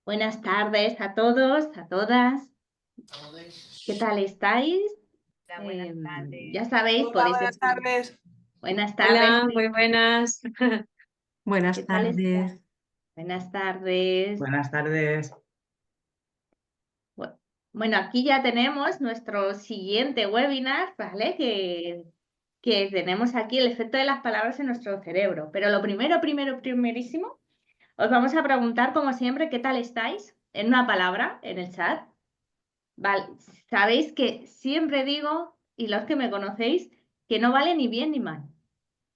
Buenas tardes a todos, a todas. ¿Qué tal estáis? Hola, buenas Ya tardes. sabéis, Hola, podéis buenas decir tardes. buenas tardes. Hola, muy buenas. ¿Qué Buenas tal tardes. estáis? Buenas tardes. Buenas tardes. Bu- Bueno, aquí ya tenemos nuestro siguiente webinar, ¿vale? Que tenemos aquí el efecto de las palabras en nuestro cerebro. Pero lo primerísimo, os vamos a preguntar, como siempre, ¿qué tal estáis? En una palabra, en el chat. Vale, sabéis que siempre digo, y los que me conocéis, que no vale ni bien ni mal,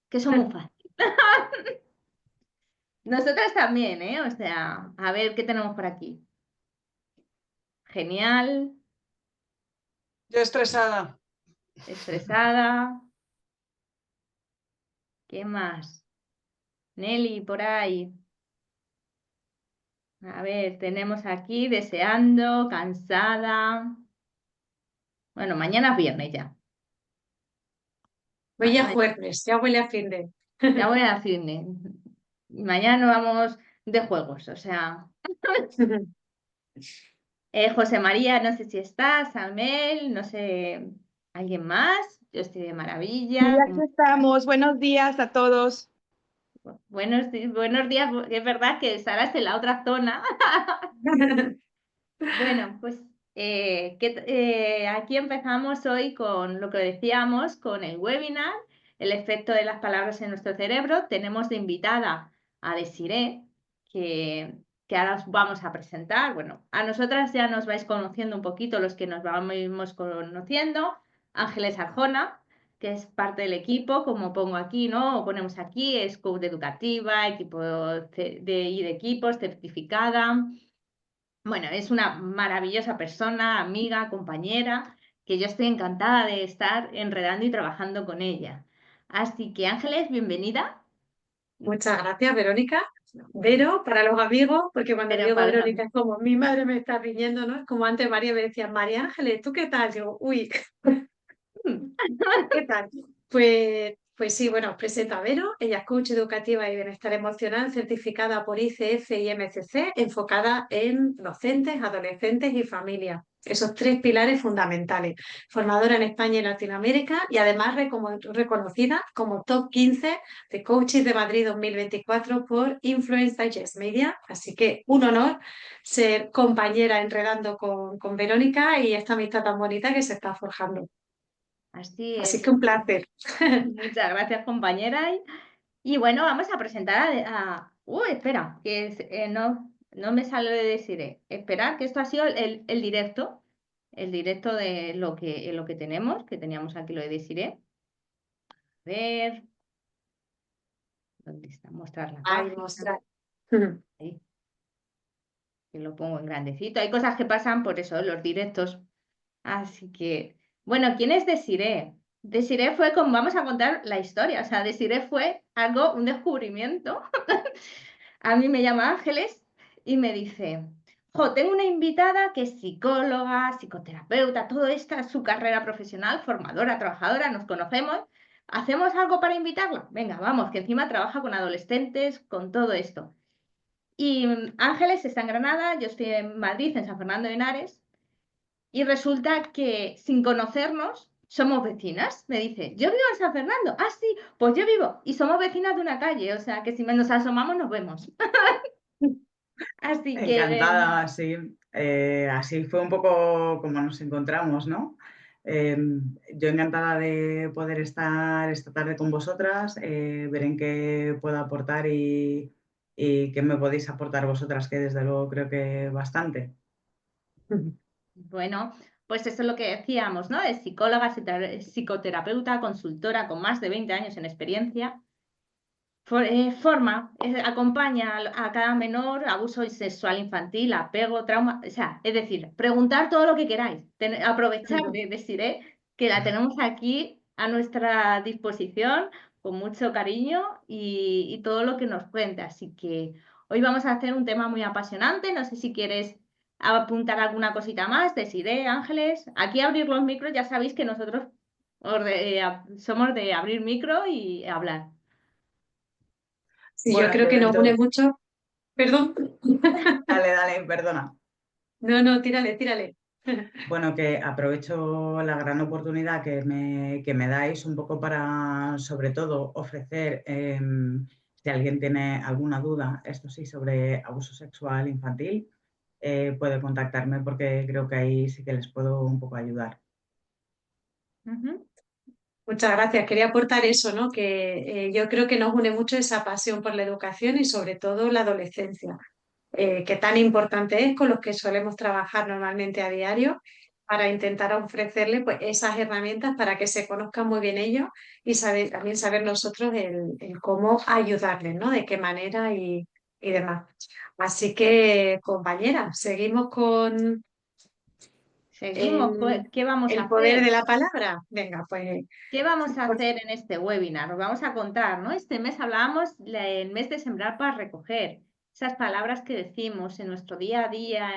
que eso es muy fácil. Nosotras también, ¿eh? O sea, a ver qué tenemos por aquí. Genial, Yo estresada. estresada. ¿Qué más? Nelly, por ahí. A ver, tenemos aquí deseando, cansada. Bueno, mañana es viernes ya. Hoy ya Ma- jueves, ya huele a fin de. Ya voy a cine. Mañana nos vamos de juegos, o sea. José María, no sé si estás, Amel, no sé, ¿alguien más? Yo estoy de Sí, maravilla. aquí estamos. Buenos días a todos. Buenos días, porque es verdad que Sara es en la otra zona. Bueno, pues aquí empezamos hoy con lo que decíamos, con el webinar, el efecto de las palabras en nuestro cerebro. Tenemos de invitada a Desiree, que, que ahora os vamos a presentar. Bueno, a nosotras ya nos vais conociendo un poquito los que nos vamos conociendo. Ángeles Arjona, que es parte del equipo, como pongo aquí, ¿no? O ponemos aquí, es coach educativa, equipo y de equipos, certificada. Bueno, es una maravillosa persona, amiga, compañera, que yo estoy encantada de estar enredando y trabajando con ella. Así que Ángeles, bienvenida. Muchas gracias, Verónica. Vero, para los amigos, porque cuando le Pero digo para los Verónica amigos. es como mi madre me está riñendo, ¿no? Es como antes María me decía, María Ángeles, ¿tú qué tal? Digo, uy, ¿qué tal? Pues sí, bueno, os presento a Vero. Ella es coach educativa y bienestar emocional certificada por ICF y MCC, enfocada en docentes, adolescentes y familias. Esos tres pilares fundamentales. Formadora en España y Latinoamérica y además reconocida como top 15 de coaches de Madrid 2024 por Influence Digest Media. Así que un honor ser compañera enredando con Verónica y esta amistad tan bonita que se está forjando. Así Así es. que un placer. Muchas gracias, compañera. Y bueno, vamos a presentar espera, no me sale de decir. Esperar, que esto ha sido el directo de lo que tenemos, que teníamos aquí lo de Desiree. A ver, ¿dónde está? Mostrar la Ay, página. mostrar. Ahí, que lo pongo en grandecito. Hay cosas que pasan por eso, los directos. Así que, bueno, ¿quién es Desiree? Desiree fue como, vamos a contar la historia. O sea, Desiree fue un descubrimiento. A mí me llama Ángeles y me dice, jo, tengo una invitada que es psicóloga, psicoterapeuta, todo esta es su carrera profesional, formadora, trabajadora, nos conocemos. ¿Hacemos algo para invitarla? Venga, vamos, que encima trabaja con adolescentes, con todo esto. Y Ángeles está en Granada, yo estoy en Madrid, en San Fernando de Henares, y resulta que sin conocernos somos vecinas. Me dice, yo vivo en San Fernando. Ah, sí, pues yo vivo. Y somos vecinas de una calle, o sea que si nos asomamos nos vemos. Así que, Encantada, sí. Así fue un poco como nos encontramos, ¿no? Eh, yo encantada de poder estar esta tarde con vosotras, ver en qué puedo aportar y qué me podéis aportar vosotras, que desde luego creo que bastante. bueno, pues eso es lo que decíamos, ¿no? Es psicóloga, psicoterapeuta, consultora con más de 20 años en experiencia. Acompaña a cada menor, abuso sexual infantil, apego, trauma, o sea, es decir, preguntar todo lo que queráis, aprovechar de decir que la tenemos aquí a nuestra disposición con mucho cariño y todo lo que nos cuente. Así que hoy vamos a hacer un tema muy apasionante, no sé si quieres apuntar alguna cosita más, deciré, Ángeles, aquí abrir los micros, ya sabéis que nosotros somos de abrir micro y hablar. Sí, yo Bueno, creo yo que nos une dentro, mucho. Perdón. Dale, perdona. No, tírale, tírale. Bueno, que aprovecho la gran oportunidad que me dais un poco para, sobre todo, ofrecer, si alguien tiene alguna duda, esto sí, sobre abuso sexual infantil, puede contactarme porque creo que ahí sí que les puedo un poco ayudar. Ujú. Muchas gracias. Quería aportar eso, ¿no? Que yo creo que nos une mucho esa pasión por la educación y sobre todo la adolescencia, que tan importante es con los que solemos trabajar normalmente a diario para intentar ofrecerles pues, esas herramientas para que se conozcan muy bien ellos y también saber nosotros el cómo ayudarles, ¿no? De qué manera y demás. Así que, compañera, seguimos con Seguimos. el, ¿Qué vamos a el poder hacer? de la palabra. Venga, pues, ¿Qué vamos a pues hacer en este webinar? Os vamos a contar, ¿no? Este mes hablábamos el mes de sembrar para recoger. Esas palabras que decimos en nuestro día a día,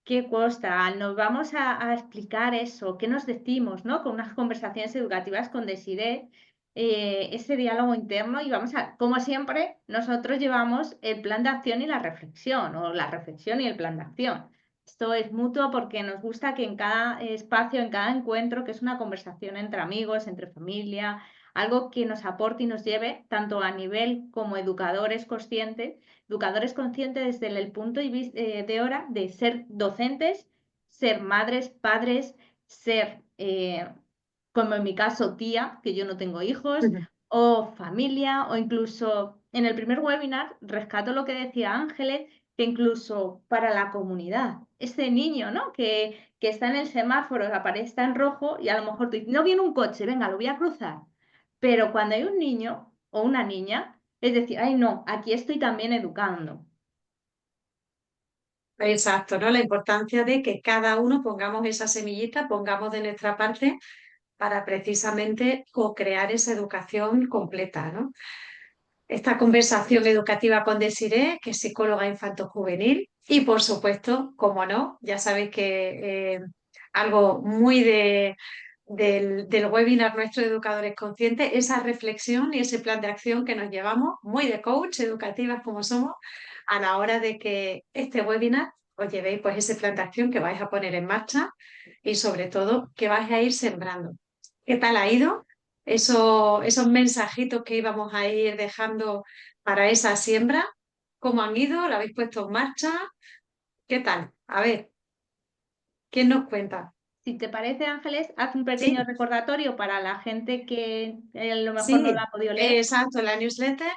qué cuesta. Nos vamos a explicar eso, qué nos decimos, ¿no? Con unas conversaciones educativas con Desiree, ese diálogo interno y vamos a, como siempre, nosotros llevamos el plan de acción y la reflexión, o la reflexión y el plan de acción. Esto es mutuo porque nos gusta que en cada espacio, en cada encuentro, que es una conversación entre amigos, entre familia, algo que nos aporte y nos lleve tanto a nivel como educadores conscientes desde el punto de hora de ser docentes, ser madres, padres, ser, como en mi caso, tía, que yo no tengo hijos, o familia, o incluso en el primer webinar rescato lo que decía Ángeles, que incluso para la comunidad, ese niño, ¿no? Que está en el semáforo, aparece, está en rojo y a lo mejor tú dices, no viene un coche, venga, lo voy a cruzar. Pero cuando hay un niño o una niña, es decir, ay, no, aquí estoy también educando. exacto, ¿no? La importancia de que cada uno pongamos esa semillita, pongamos de nuestra parte para precisamente co-crear esa educación completa, ¿no? Esta conversación educativa con Desiree, que es psicóloga infanto-juvenil, y por supuesto, como no, ya sabéis que algo muy del webinar nuestro de Educadores Conscientes, esa reflexión y ese plan de acción que nos llevamos, muy de coach, educativas como somos, a la hora de que este webinar os llevéis pues ese plan de acción que vais a poner en marcha y sobre todo que vais a ir sembrando. ¿Qué tal ha ido? Esos mensajitos que íbamos a ir dejando para esa siembra, ¿cómo han ido? ¿Lo habéis puesto en marcha? ¿Qué tal? A ver, ¿quién nos cuenta? Si te parece, Ángeles, haz un pequeño Sí, recordatorio para la gente que a lo mejor no la sí, ha podido leer. exacto, la newsletter.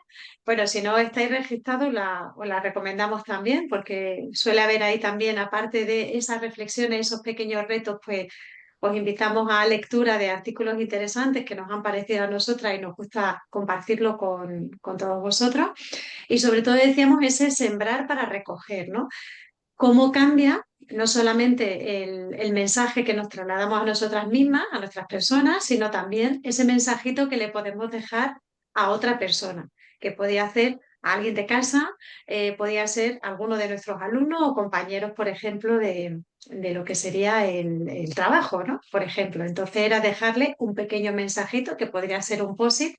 Bueno, si no estáis registrados, os la recomendamos también, porque suele haber ahí también, aparte de esas reflexiones, esos pequeños retos, pues os invitamos a lectura de artículos interesantes que nos han parecido a nosotras y nos gusta compartirlo con todos vosotros. Y sobre todo decíamos ese sembrar para recoger, ¿no? Cómo cambia no solamente el mensaje que nos trasladamos a nosotras mismas, a nuestras personas, sino también ese mensajito que le podemos dejar a otra persona, que podía ser a alguien de casa, podía ser alguno de nuestros alumnos o compañeros, por ejemplo, de lo que sería el trabajo, ¿no? Por ejemplo, entonces era dejarle un pequeño mensajito que podría ser un post-it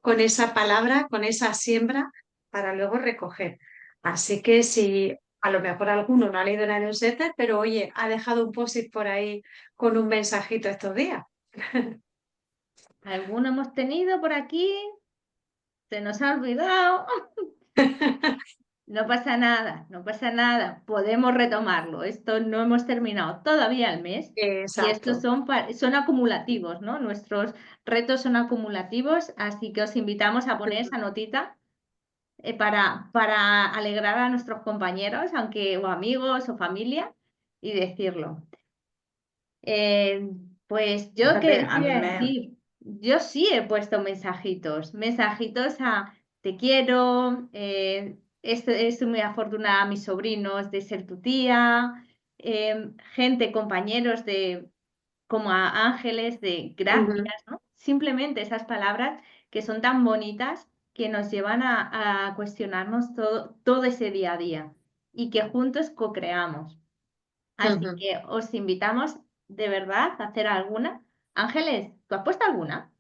con esa palabra, con esa siembra para luego recoger. Así que si a lo mejor alguno no ha leído la newsletter, pero oye, ha dejado un post-it por ahí con un mensajito estos días. ¿Alguno hemos tenido por aquí? Se nos ha olvidado. No pasa nada, no pasa nada. Podemos retomarlo. Esto no hemos terminado todavía el mes y estos Exacto. son acumulativos, ¿no? Nuestros retos son acumulativos, así que os invitamos a poner esa notita para alegrar a nuestros compañeros, aunque o amigos o familia, y decirlo. Eh, pues yo Fíjate, qué a voy mí a me, decir, yo sí he puesto mensajitos, mensajitos a te quiero, estoy muy afortunada, mis sobrinos, de ser tu tía, gente, compañeros de como a ángeles de Ujú, gracias, ¿no? Simplemente esas palabras que son tan bonitas que nos llevan a cuestionarnos todo ese día a día y que juntos co-creamos. Así ujú. que os invitamos de verdad a hacer alguna. Ángeles, ¿tú has puesto alguna?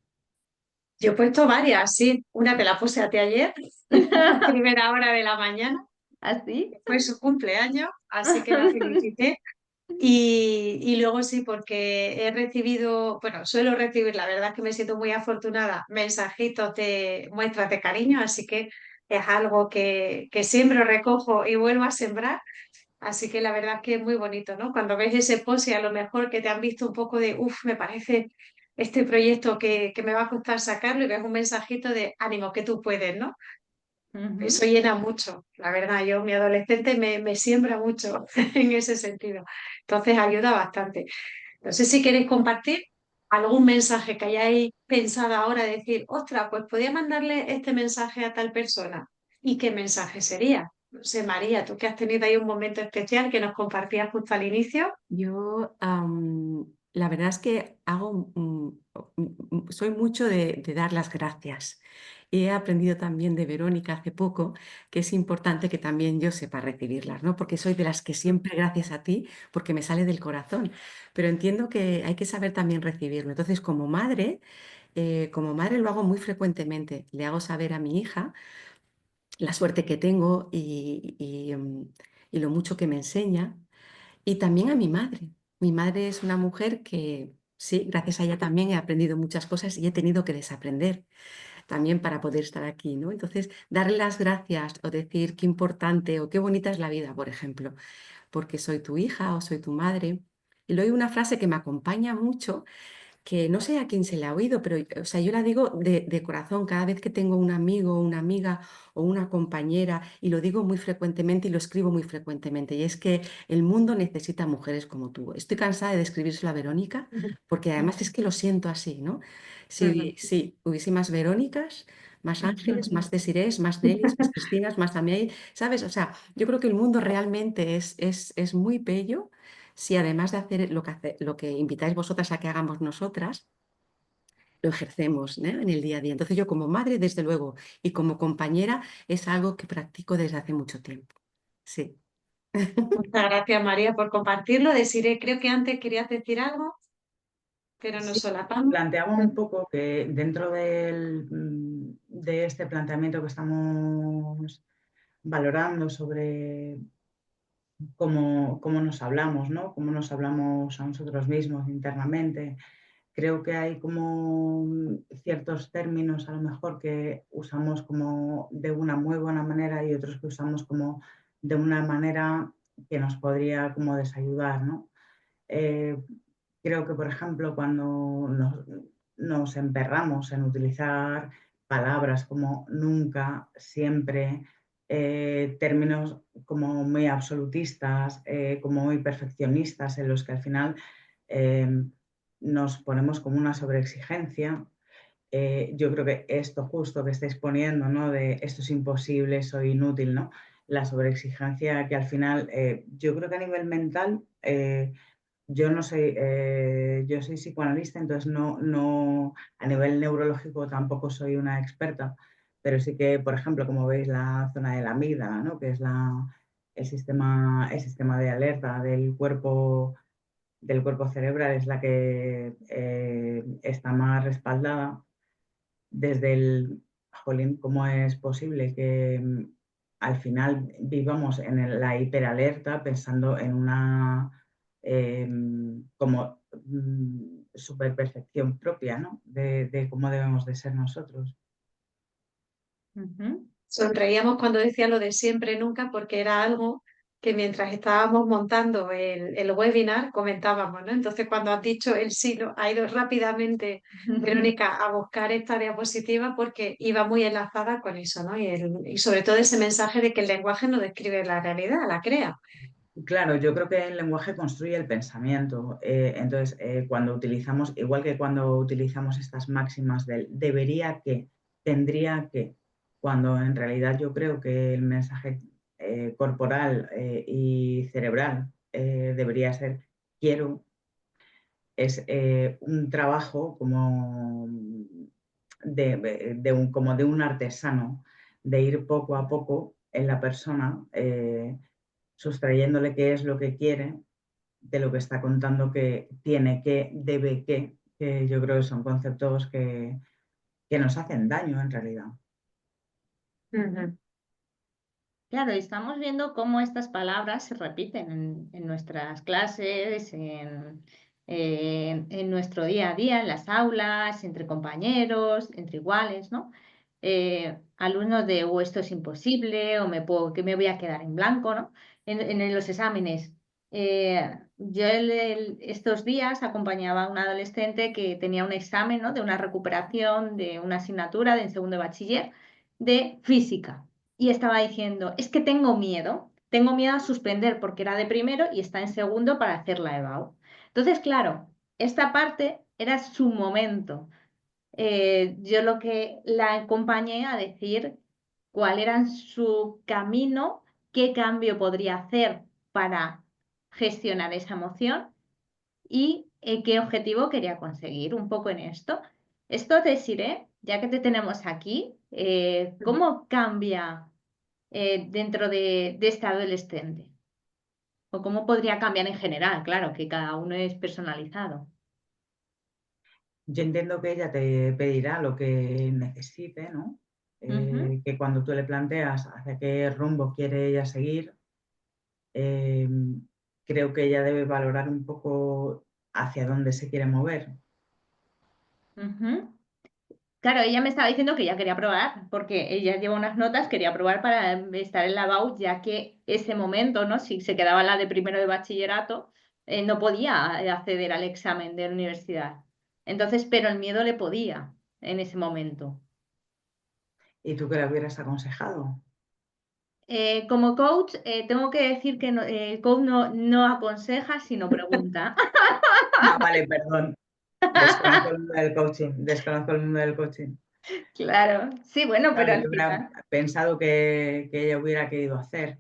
Yo he puesto varias, sí. Una te la puse a ti ayer, a primera hora de la mañana. ¿Así? Fue su cumpleaños, así que la felicité. Y luego sí, porque he recibido, bueno, suelo recibir, la verdad es que me siento muy afortunada, mensajitos de muestras de cariño, así que es algo que siempre recojo y vuelvo a sembrar. Así que la verdad es que es muy bonito, ¿no? Cuando ves ese post y a lo mejor que te han visto un poco de, uff, me parece este proyecto que me va a costar sacarlo y ves un mensajito de ánimo, que tú puedes, ¿no? Ujú. Eso llena mucho, la verdad. Yo, mi adolescente me siembra mucho en ese sentido. Entonces ayuda bastante. No sé si queréis compartir algún mensaje que hayáis pensado ahora, decir, ostras, pues podía mandarle este mensaje a tal persona. ¿Y qué mensaje sería? No sé, María, tú que has tenido ahí un momento especial que nos compartías justo al inicio. Yo, la verdad es que soy mucho de dar las gracias. Y he aprendido también de Verónica hace poco que es importante que también yo sepa recibirlas, ¿no? Porque soy de las que siempre gracias a ti, porque me sale del corazón. Pero entiendo que hay que saber también recibirlo. Entonces, como madre lo hago muy frecuentemente. Le hago saber a mi hija la suerte que tengo y lo mucho que me enseña. Y también a mi madre. Mi madre es una mujer que, sí, gracias a ella también he aprendido muchas cosas y he tenido que desaprender también para poder estar aquí, ¿no? Entonces, darle las gracias o decir qué importante o qué bonita es la vida, por ejemplo, porque soy tu hija o soy tu madre. Y luego hay una frase que me acompaña mucho que no sé a quién se le ha oído, pero o sea, yo la digo de corazón cada vez que tengo un amigo, una amiga o una compañera, y lo digo muy frecuentemente y lo escribo muy frecuentemente, y es que el mundo necesita mujeres como tú. Estoy cansada de describírselo a Verónica, porque además es que lo siento así, ¿no? Si hubiese más Verónicas, más Ángeles, más Desirés, más Delis, más Cristinas, más Amelie, ¿sabes? O sea, yo creo que el mundo realmente es muy bello si además de hacer lo que invitáis vosotras a que hagamos nosotras, lo ejercemos, ¿no? En el día a día. Entonces yo como madre, desde luego, y como compañera, es algo que practico desde hace mucho tiempo. Sí. Muchas gracias, María, por compartirlo. Deciré, creo que antes querías decir algo, pero nos Sí, solapamos. planteaba un poco que dentro de este planteamiento que estamos valorando sobre cómo nos hablamos, ¿no? Cómo nos hablamos a nosotros mismos internamente. Creo que hay como ciertos términos a lo mejor que usamos como de una muy buena manera y otros que usamos como de una manera que nos podría como desayudar, ¿no? Eh, Creo que, por ejemplo, cuando nos emperramos en utilizar palabras como nunca, siempre, términos como muy absolutistas, como muy perfeccionistas, en los que al final eh, nos ponemos como una sobreexigencia. Yo creo que esto justo que estáis poniendo, ¿no? De esto es imposible, soy inútil, ¿no? La sobreexigencia que al final, yo creo que a nivel mental, yo no soy, yo soy psicoanalista, entonces no, a nivel neurológico tampoco soy una experta, pero sí que, por ejemplo, como veis, la zona de la amígdala, ¿no? Que es el sistema de alerta del cuerpo cerebral, es la que está más respaldada desde jolín, ¿cómo es posible que al final vivamos en la hiperalerta pensando en una como superpercepción propia, ¿no? De cómo debemos de ser nosotros. Ujú. Sonreíamos cuando decía lo de siempre, nunca, porque era algo que mientras estábamos montando el webinar comentábamos, ¿no? Entonces, cuando has dicho el sí, ha ido rápidamente Verónica a buscar esta diapositiva porque iba muy enlazada con eso, ¿no? Y sobre todo ese mensaje de que el lenguaje no describe la realidad, la crea. Claro, yo creo que el lenguaje construye el pensamiento. Entonces, cuando utilizamos, igual que cuando utilizamos estas máximas del debería que, tendría que, cuando en realidad yo creo que el mensaje corporal y cerebral debería ser quiero, es un trabajo como de un artesano, de ir poco a poco en la persona, sustrayéndole qué es lo que quiere de lo que está contando que tiene que, debe que yo creo que son conceptos que nos hacen daño en realidad. Ujú. Claro, y estamos viendo cómo estas palabras se repiten en nuestras clases, en nuestro día a día, en las aulas, entre compañeros, entre iguales, ¿no? Alumnos de, o esto es imposible, o que me voy a quedar en blanco, ¿no? En los exámenes. Yo estos días acompañaba a un adolescente que tenía un examen, ¿no? De una recuperación de una asignatura en segundo de bachiller de física y estaba diciendo, es que tengo miedo a suspender porque era de primero y está en segundo para hacer la EBAU. Entonces, claro, esta parte era su momento. Yo lo que la acompañé a decir cuál era su camino, qué cambio podría hacer para gestionar esa emoción y qué objetivo quería conseguir un poco en esto. Esto te diré, ya que te tenemos aquí, ¿cómo cambia dentro de este adolescente? ¿O cómo podría cambiar en general? Claro, que cada uno es personalizado. Yo entiendo que ella te pedirá lo que necesite, ¿no? Ujú, Que cuando tú le planteas hacia qué rumbo quiere ella seguir, eh, creo que ella debe valorar un poco hacia dónde se quiere mover. ujú. Claro, ella me estaba diciendo que ya quería probar, porque ella lleva unas notas, quería probar para estar en la BAU, ya que ese momento, ¿no? Si se quedaba la de primero de bachillerato, no podía acceder al examen de la universidad. Entonces, pero el miedo le podía en ese momento. ¿Y tú qué le hubieras aconsejado? Como coach, tengo que decir que el coach no aconseja, sino pregunta. Ah, vale, perdón. Desconozco el mundo del coaching. Desconozco el mundo del coaching. Claro, sí, bueno, pero Claro, al yo hubiera final. pensado que ella hubiera querido hacer.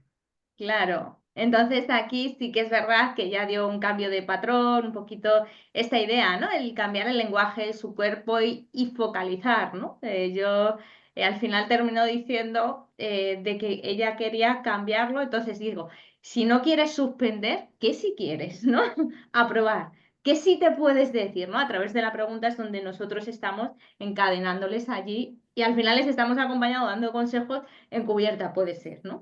Claro, entonces aquí sí que es verdad que ya dio un cambio de patrón, un poquito esta idea, ¿no? El cambiar el lenguaje de su cuerpo y focalizar, ¿no? Yo al final termino diciendo de que ella quería cambiarlo, entonces digo, si no quieres suspender, ¿qué si quieres, ¿no? Aprobar. ¿Qué sí te puedes decir, ¿no? A través de la pregunta es donde nosotros estamos encadenándoles allí y al final les estamos acompañando dando consejos encubierta, puede ser, ¿no?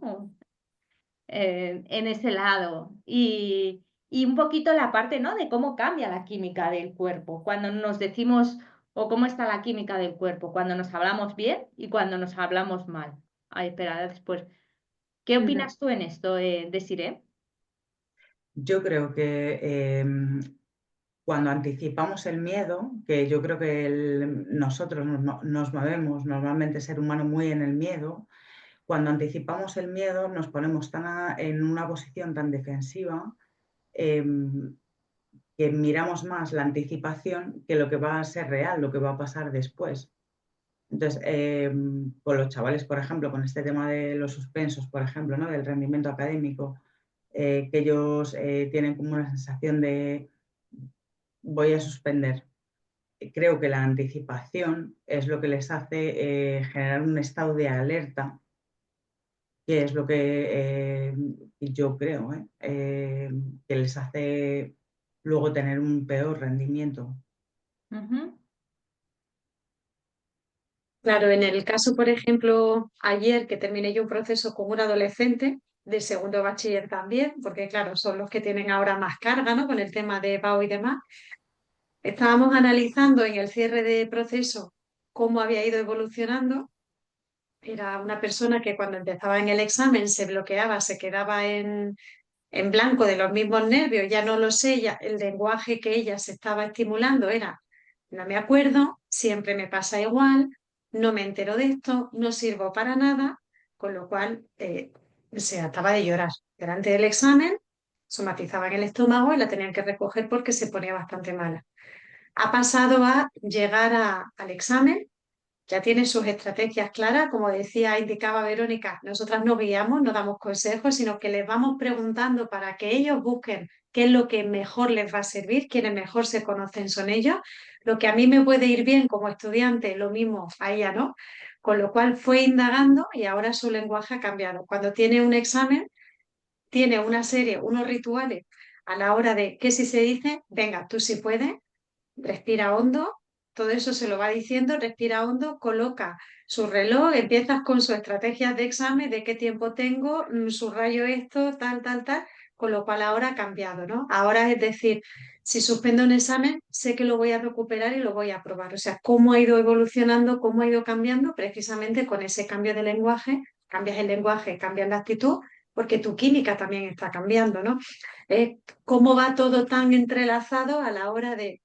En ese lado. Y un poquito la parte, ¿no? De cómo cambia la química del cuerpo, cuando nos decimos, o cómo está la química del cuerpo, cuando nos hablamos bien y cuando nos hablamos mal. Ay, espera, después. ¿Qué Ujú. opinas tú en esto, Desiree? Yo creo que cuando anticipamos el miedo, que yo creo que nosotros nos movemos normalmente ser humano muy en el miedo, cuando anticipamos el miedo nos ponemos en una posición tan defensiva em, que miramos más la anticipación que lo que va a ser real, lo que va a pasar después. Entonces, con los chavales, por ejemplo, con este tema de los suspensos, por ejemplo, ¿no? Del rendimiento académico, que ellos tienen como una sensación de voy a suspender. Creo que la anticipación es lo que les hace generar un estado de alerta, que es lo que yo creo que les hace luego tener un peor rendimiento. Ujú, Claro, en el caso, por ejemplo, ayer que terminé yo un proceso con un adolescente de segundo de bachiller también, porque claro, son los que tienen ahora más carga, ¿no? Con el tema de PAU y demás. Estábamos analizando en el cierre de proceso cómo había ido evolucionando. Era una persona que cuando empezaba en el examen se bloqueaba, se quedaba en blanco de los mismos nervios, ya no lo sé, ya, el lenguaje que ella se estaba estimulando era, no me acuerdo, siempre me pasa igual, no me entero de esto, no sirvo para nada, con lo cual se ataba de llorar. Delante del examen, somatizaba en el estómago y la tenían que recoger porque se ponía bastante mala. Ha pasado a llegar al examen, ya tiene sus estrategias claras, como decía, indicaba Verónica, nosotras no guiamos, no damos consejos, sino que les vamos preguntando para que ellos busquen qué es lo que mejor les va a servir, quienes mejor se conocen son ellos, lo que a mí me puede ir bien como estudiante, lo mismo a ella, ¿no? Con lo cual fue indagando y ahora su lenguaje ha cambiado. Cuando tiene un examen, tiene una serie, unos rituales a la hora de que si se dice, venga, tú sí puedes, respira hondo, todo eso se lo va diciendo, respira hondo, coloca su reloj, empiezas con su estrategia de examen, de qué tiempo tengo, subrayo esto, tal, tal, tal, con lo cual ahora ha cambiado, ¿no? Ahora es decir, si suspendo un examen, sé que lo voy a recuperar y lo voy a aprobar. O sea, cómo ha ido evolucionando, cómo ha ido cambiando, precisamente con ese cambio de lenguaje, cambias el lenguaje, cambias la actitud, porque tu química también está cambiando, ¿no? Cómo va todo tan entrelazado a la hora de,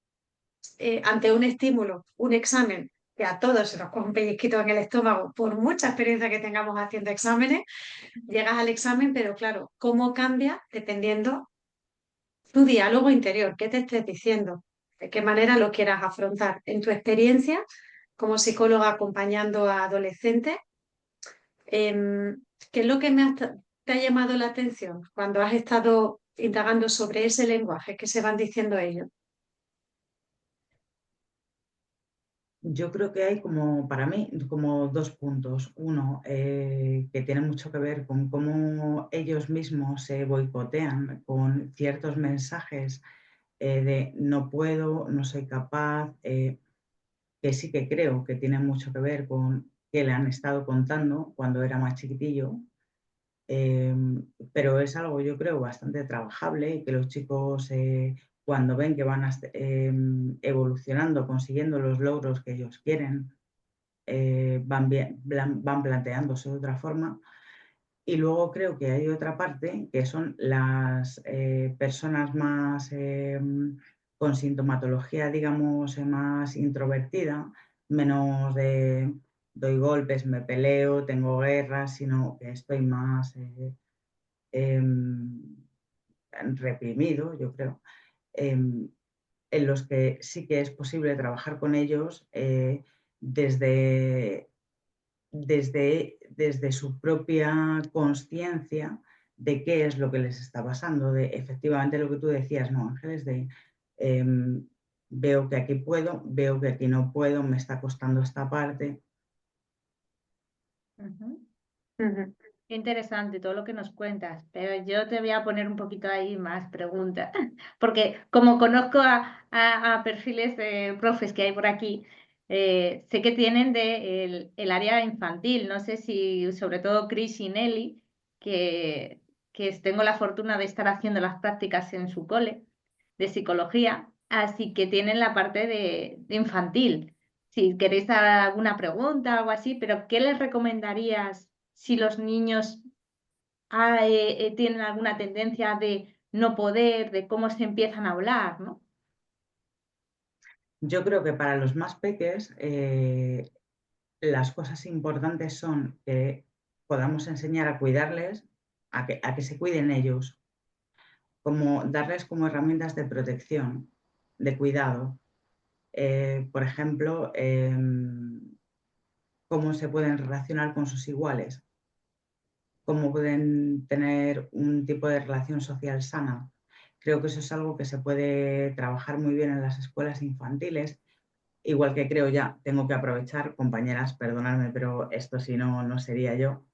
ante un estímulo, un examen, que a todos se nos coge un pellizquito en el estómago, por mucha experiencia que tengamos haciendo exámenes, llegas al examen, pero claro, cómo cambia dependiendo tu diálogo interior, qué te estés diciendo, de qué manera lo quieras afrontar. En tu experiencia como psicóloga acompañando a adolescentes, ¿qué es lo que te ha llamado la atención cuando has estado indagando sobre ese lenguaje que se van diciendo ellos? Yo creo que hay como, para mí, como dos puntos. Uno, que tiene mucho que ver con cómo ellos mismos se boicotean con ciertos mensajes de no puedo, no soy capaz, que sí que creo que tiene mucho que ver con que le han estado contando cuando era más chiquitillo, pero es algo, yo creo, bastante trabajable y que los chicos, cuando ven que van evolucionando, consiguiendo los logros que ellos quieren, van planteándose de otra forma. Y luego creo que hay otra parte que son las personas más con sintomatología, digamos, más introvertida, menos de doy golpes, me peleo, tengo guerras, sino que estoy más em, reprimido, yo creo, em, en los que sí que es posible trabajar con ellos desde desde su propia conciencia de qué es lo que les está pasando, de efectivamente lo que tú decías, ¿no, Ángeles? De veo que aquí puedo, veo que aquí no puedo, me está costando esta parte. Qué interesante todo lo que nos cuentas, pero yo te voy a poner un poquito ahí más preguntas, porque como conozco a perfiles de profes que hay por aquí, sé que tienen el área infantil, no sé si sobre todo Chris y Nelly, que tengo la fortuna de estar haciendo las prácticas en su cole de psicología, así que tienen la parte de infantil. Si queréis dar alguna pregunta o algo así, pero ¿qué les recomendarías si los niños tienen alguna tendencia de no poder, de cómo se empiezan a hablar, ¿no? Yo creo que para los más peques las cosas importantes son que podamos enseñar a cuidarles, a que se cuiden ellos, como darles como herramientas de protección, de cuidado. Por ejemplo, cómo se pueden relacionar con sus iguales, cómo pueden tener un tipo de relación social sana. Creo que eso es algo que se puede trabajar muy bien en las escuelas infantiles, igual que creo ya, tengo que aprovechar, compañeras, perdonadme, pero esto si no, no sería yo.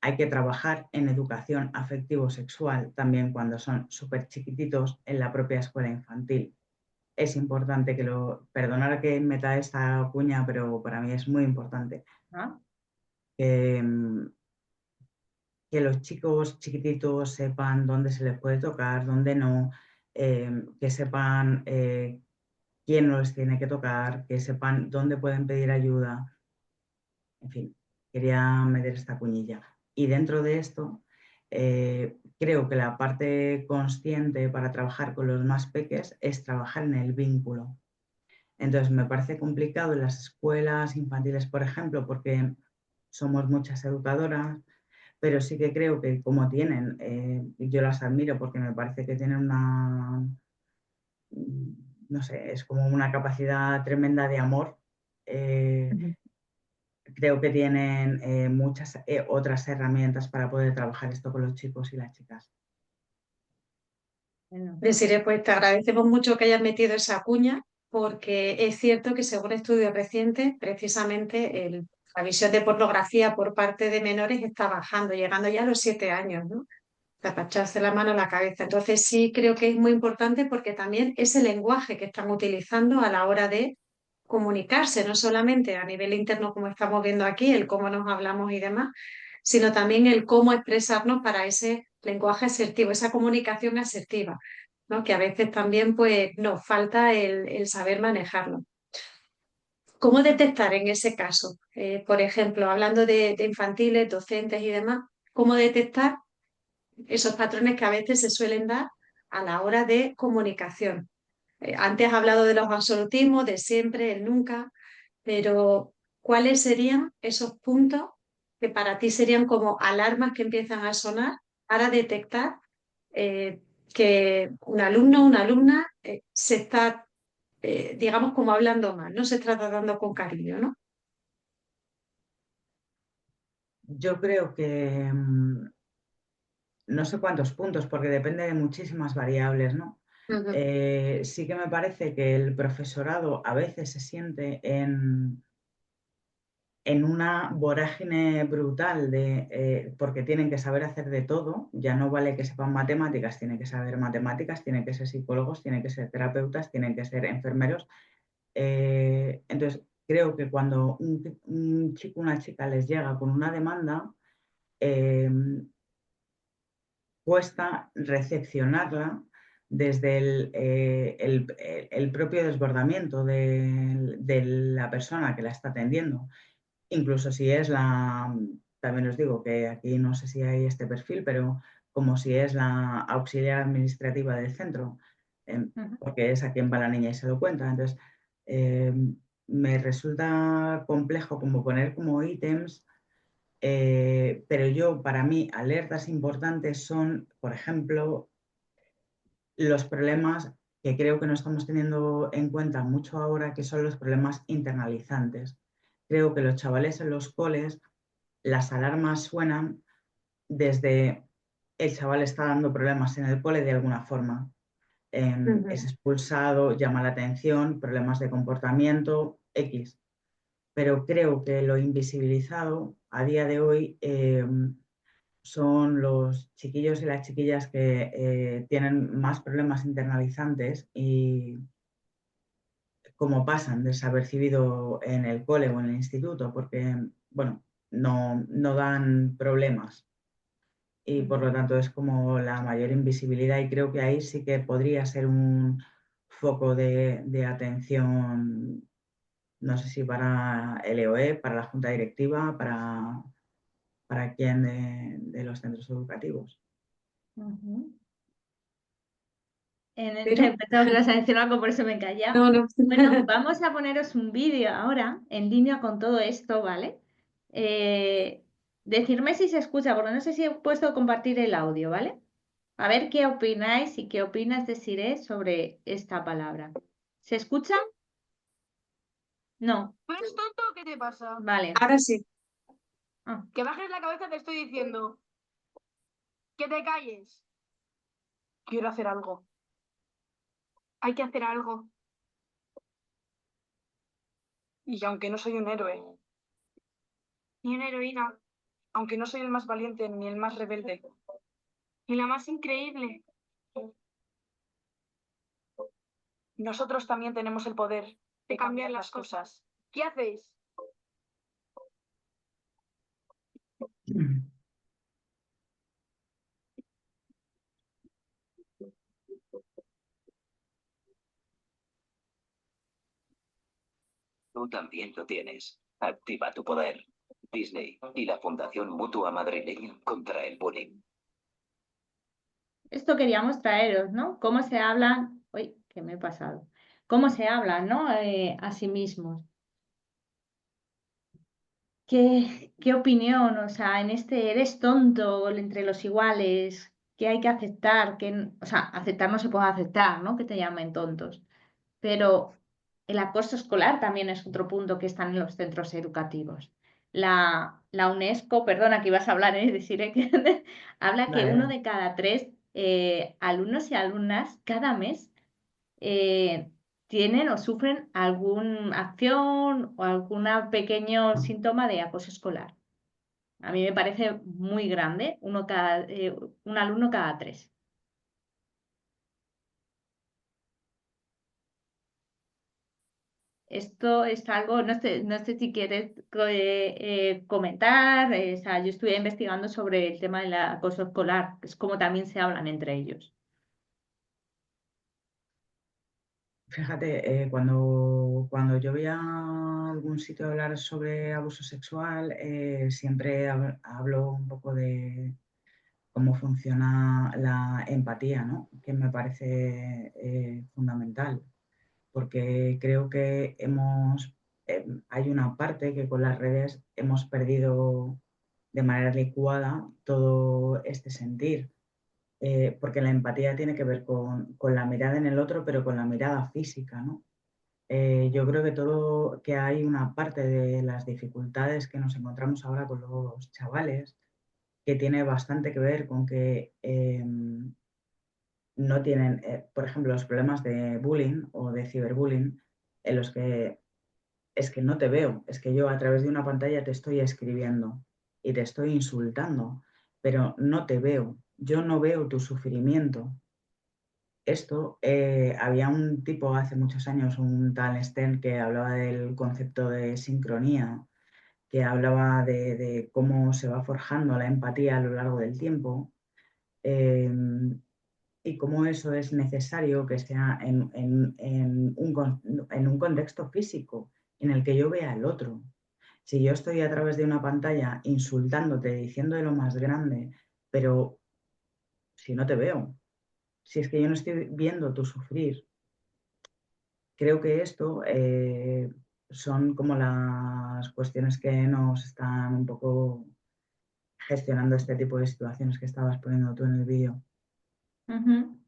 Hay que trabajar en educación afectivo-sexual también cuando son súper chiquititos en la propia escuela infantil. Es importante que perdonar que meta esta cuña, pero para mí es muy importante ¿No? que los chicos chiquititos sepan dónde se les puede tocar, dónde no, que sepan quién no les tiene que tocar, que sepan dónde pueden pedir ayuda. En fin, quería meter esta cuñilla. Y dentro de esto, creo que la parte consciente para trabajar con los más peques es trabajar en el vínculo. Entonces, me parece complicado en las escuelas infantiles, por ejemplo, porque somos muchas educadoras, pero sí que creo que como tienen, yo las admiro porque me parece que tienen no sé, es como una capacidad tremenda de amor. Creo que tienen muchas otras herramientas para poder trabajar esto con los chicos y las chicas. Bueno, Desiree, pues te agradecemos mucho que hayas metido esa cuña, porque es cierto que según estudios recientes, precisamente la visión de pornografía por parte de menores está bajando, llegando ya a los 7 años, ¿no? apacharse la mano a la cabeza. Entonces sí creo que es muy importante porque también ese lenguaje que están utilizando a la hora de comunicarse, no solamente a nivel interno como estamos viendo aquí, el cómo nos hablamos y demás, sino también el cómo expresarnos para ese lenguaje asertivo, esa comunicación asertiva, ¿no? Que a veces también pues, nos falta el saber manejarlo. ¿Cómo detectar en ese caso? Por ejemplo, hablando de infantiles, docentes y demás, ¿cómo detectar esos patrones que a veces se suelen dar a la hora de comunicación? Antes has hablado de los absolutismos, de siempre, el nunca, pero ¿cuáles serían esos puntos que para ti serían como alarmas que empiezan a sonar para detectar eh, que un alumno o una alumna se está, digamos, como hablando mal, no se está tratando con cariño, ¿no? Yo creo que no sé cuántos puntos, porque depende de muchísimas variables, ¿no? Ujú. Sí que me parece que el profesorado a veces se siente en una vorágine brutal porque tienen que saber hacer de todo, ya no vale que sepan matemáticas, tienen que saber matemáticas, tienen que ser psicólogos, tienen que ser terapeutas, tienen que ser enfermeros. Entonces, creo que cuando un chico o una chica les llega con una demanda, eh, cuesta recepcionarla desde el propio desbordamiento de la persona que la está atendiendo. Incluso si es también os digo que aquí no sé si hay este perfil, pero como si es la auxiliar administrativa del centro, porque es a quien va la niña y se lo cuenta. Entonces, eh, me resulta complejo como poner como ítems, pero para mí, alertas importantes son, por ejemplo, los problemas que creo que no estamos teniendo en cuenta mucho ahora, que son los problemas internalizantes. Creo que los chavales en los coles, las alarmas suenan desde el chaval está dando problemas en el cole de alguna forma. Es Ujú. expulsado, llama la atención, problemas de comportamiento, X. Pero creo que lo invisibilizado a día de hoy son los chiquillos y las chiquillas que tienen más problemas internalizantes y cómo pasan desapercibido en el cole o en el instituto, porque, bueno, no dan problemas y por lo tanto es como la mayor invisibilidad y creo que ahí sí que podría ser un foco de atención, no sé si para el EOE, para la Junta Directiva, para quien de los centros educativos. Ujú. Pero, Pensaba que ibas a decir algo, por eso me he callado. no, no. Bueno, vamos a poneros un vídeo ahora en línea con todo esto, ¿vale? Decirme si se escucha, porque no sé si he puesto compartir el audio, ¿vale? A ver qué opináis y qué opinas de Siré sobre esta palabra. ¿Se escucha? No. ¿Tú eres tonto o qué te pasa? Vale. Ahora sí. Ah, Que bajes la cabeza, te estoy diciendo. Que te calles. Quiero hacer algo. Hay que hacer algo. Y aunque no soy un héroe, ni una heroína, aunque no soy el más valiente ni el más rebelde, ni la más increíble, nosotros también tenemos el poder de cambiar las cosas. ¿Qué hacéis? Tú también lo tienes. Activa tu poder. Disney y la Fundación Mutua Madrileña contra el Bullying. esto queríamos traeros, ¿no? Cómo se hablan. Uy, ¿qué me he pasado? Cómo se hablan, ¿no? A sí mismos. ¿Qué opinión? O sea, en este eres tonto entre los iguales, ¿qué hay que aceptar? O sea, aceptar no se puede aceptar, ¿no? Que te llamen tontos. Pero el acoso escolar también es otro punto que están en los centros educativos. La UNESCO, perdona que ibas a hablar, decir que habla que uno Vale. de cada tres alumnos y alumnas cada mes eh, tienen o sufren alguna acción o algún pequeño síntoma de acoso escolar. A mí me parece muy grande, un alumno cada 3. Esto es algo, no sé si quieres comentar, o sea, yo estuve investigando sobre el tema del acoso escolar, que es como también se hablan entre ellos. Fíjate, cuando yo voy a algún sitio a hablar sobre abuso sexual, siempre hablo un poco de cómo funciona la empatía, ¿no? Que me parece fundamental, porque creo que hay una parte que con las redes hemos perdido de manera licuada todo este sentir. Porque la empatía tiene que ver con la mirada en el otro, pero con la mirada física, ¿no? Yo creo que hay una parte de las dificultades que nos encontramos ahora con los chavales que tiene bastante que ver con que no tienen, por ejemplo, los problemas de bullying o de ciberbullying, en los que es que no te veo, es que yo a través de una pantalla te estoy escribiendo y te estoy insultando, pero no te veo, yo no veo tu sufrimiento. Esto, había un tipo hace muchos años, un tal Stern, que hablaba del concepto de sincronía, que hablaba de cómo se va forjando la empatía a lo largo del tiempo, y cómo eso es necesario que sea en un contexto físico, en el que yo vea al otro. Si yo estoy a través de una pantalla insultándote, diciendo de lo más grande, pero si no te veo, si es que yo no estoy viendo tu sufrir, creo que esto son como las cuestiones que nos están un poco gestionando este tipo de situaciones que estabas poniendo tú en el vídeo. Ujú.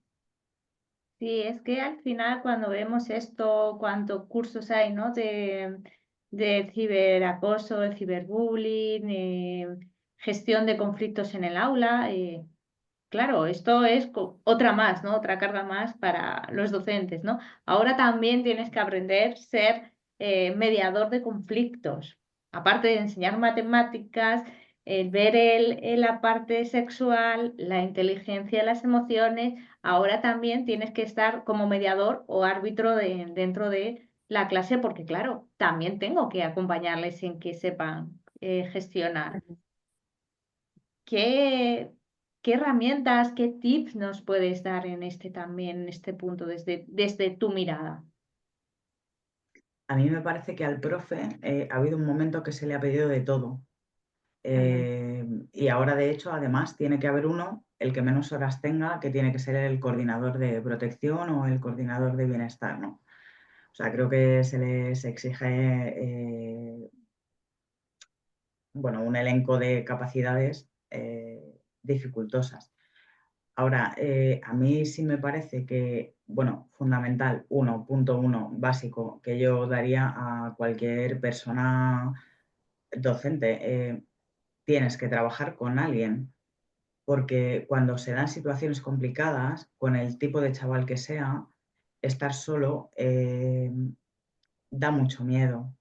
Sí, es que al final cuando vemos esto, cuántos cursos hay, ¿no? De ciberacoso, de ciberbullying, gestión de conflictos en el aula. Claro, esto es otra más, ¿no? Otra carga más para los docentes, ¿no? Ahora también tienes que aprender a ser mediador de conflictos. Aparte de enseñar matemáticas, ver la parte sexual, la inteligencia de las emociones, ahora también tienes que estar como mediador o árbitro dentro de la clase, porque claro, también tengo que acompañarles en que sepan gestionar. ¿Qué, qué herramientas, qué tips nos puedes dar en en este punto, desde tu mirada? A mí me parece que al profe ha habido un momento que se le ha pedido de todo. Y ahora, de hecho, además, tiene que haber uno, el que menos horas tenga, que tiene que ser el coordinador de protección o el coordinador de bienestar, ¿no? O sea, creo que se les exige bueno, un elenco de capacidades dificultosas. Ahora, a mí sí me parece que, bueno, fundamental, 1.1 básico, que yo daría a cualquier persona docente, tienes que trabajar con alguien, porque cuando se dan situaciones complicadas, con el tipo de chaval que sea, estar solo da mucho miedo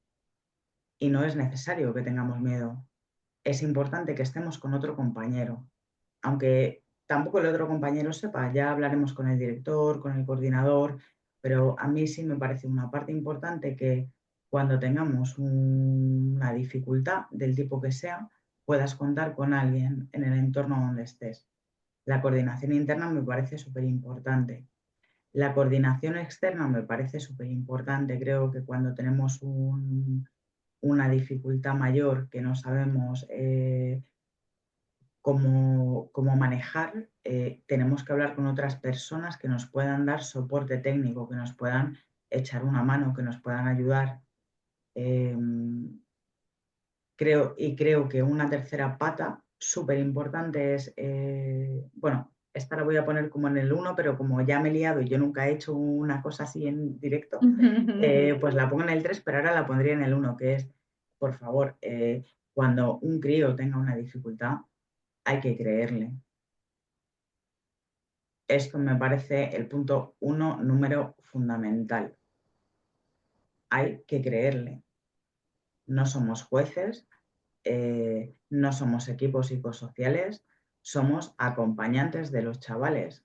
y no es necesario que tengamos miedo. Es importante que estemos con otro compañero, aunque tampoco el otro compañero sepa, ya hablaremos con el director, con el coordinador, pero a mí sí me parece una parte importante que cuando tengamos una dificultad del tipo que sea, puedas contar con alguien en el entorno donde estés. La coordinación interna me parece súper importante. La coordinación externa me parece súper importante. Creo que cuando tenemos una dificultad mayor que no sabemos cómo manejar, tenemos que hablar con otras personas que nos puedan dar soporte técnico, que nos puedan echar una mano, que nos puedan ayudar. Creo que una tercera pata súper importante es, bueno, esta la voy a poner como en el 1, pero como ya me he liado y yo nunca he hecho una cosa así en directo, pues la pongo en el 3, pero ahora la pondría en el 1, que es, por favor, cuando un crío tenga una dificultad, hay que creerle. Esto me parece el punto 1, número fundamental. Hay que creerle. No somos jueces, no somos equipos psicosociales, somos acompañantes de los chavales.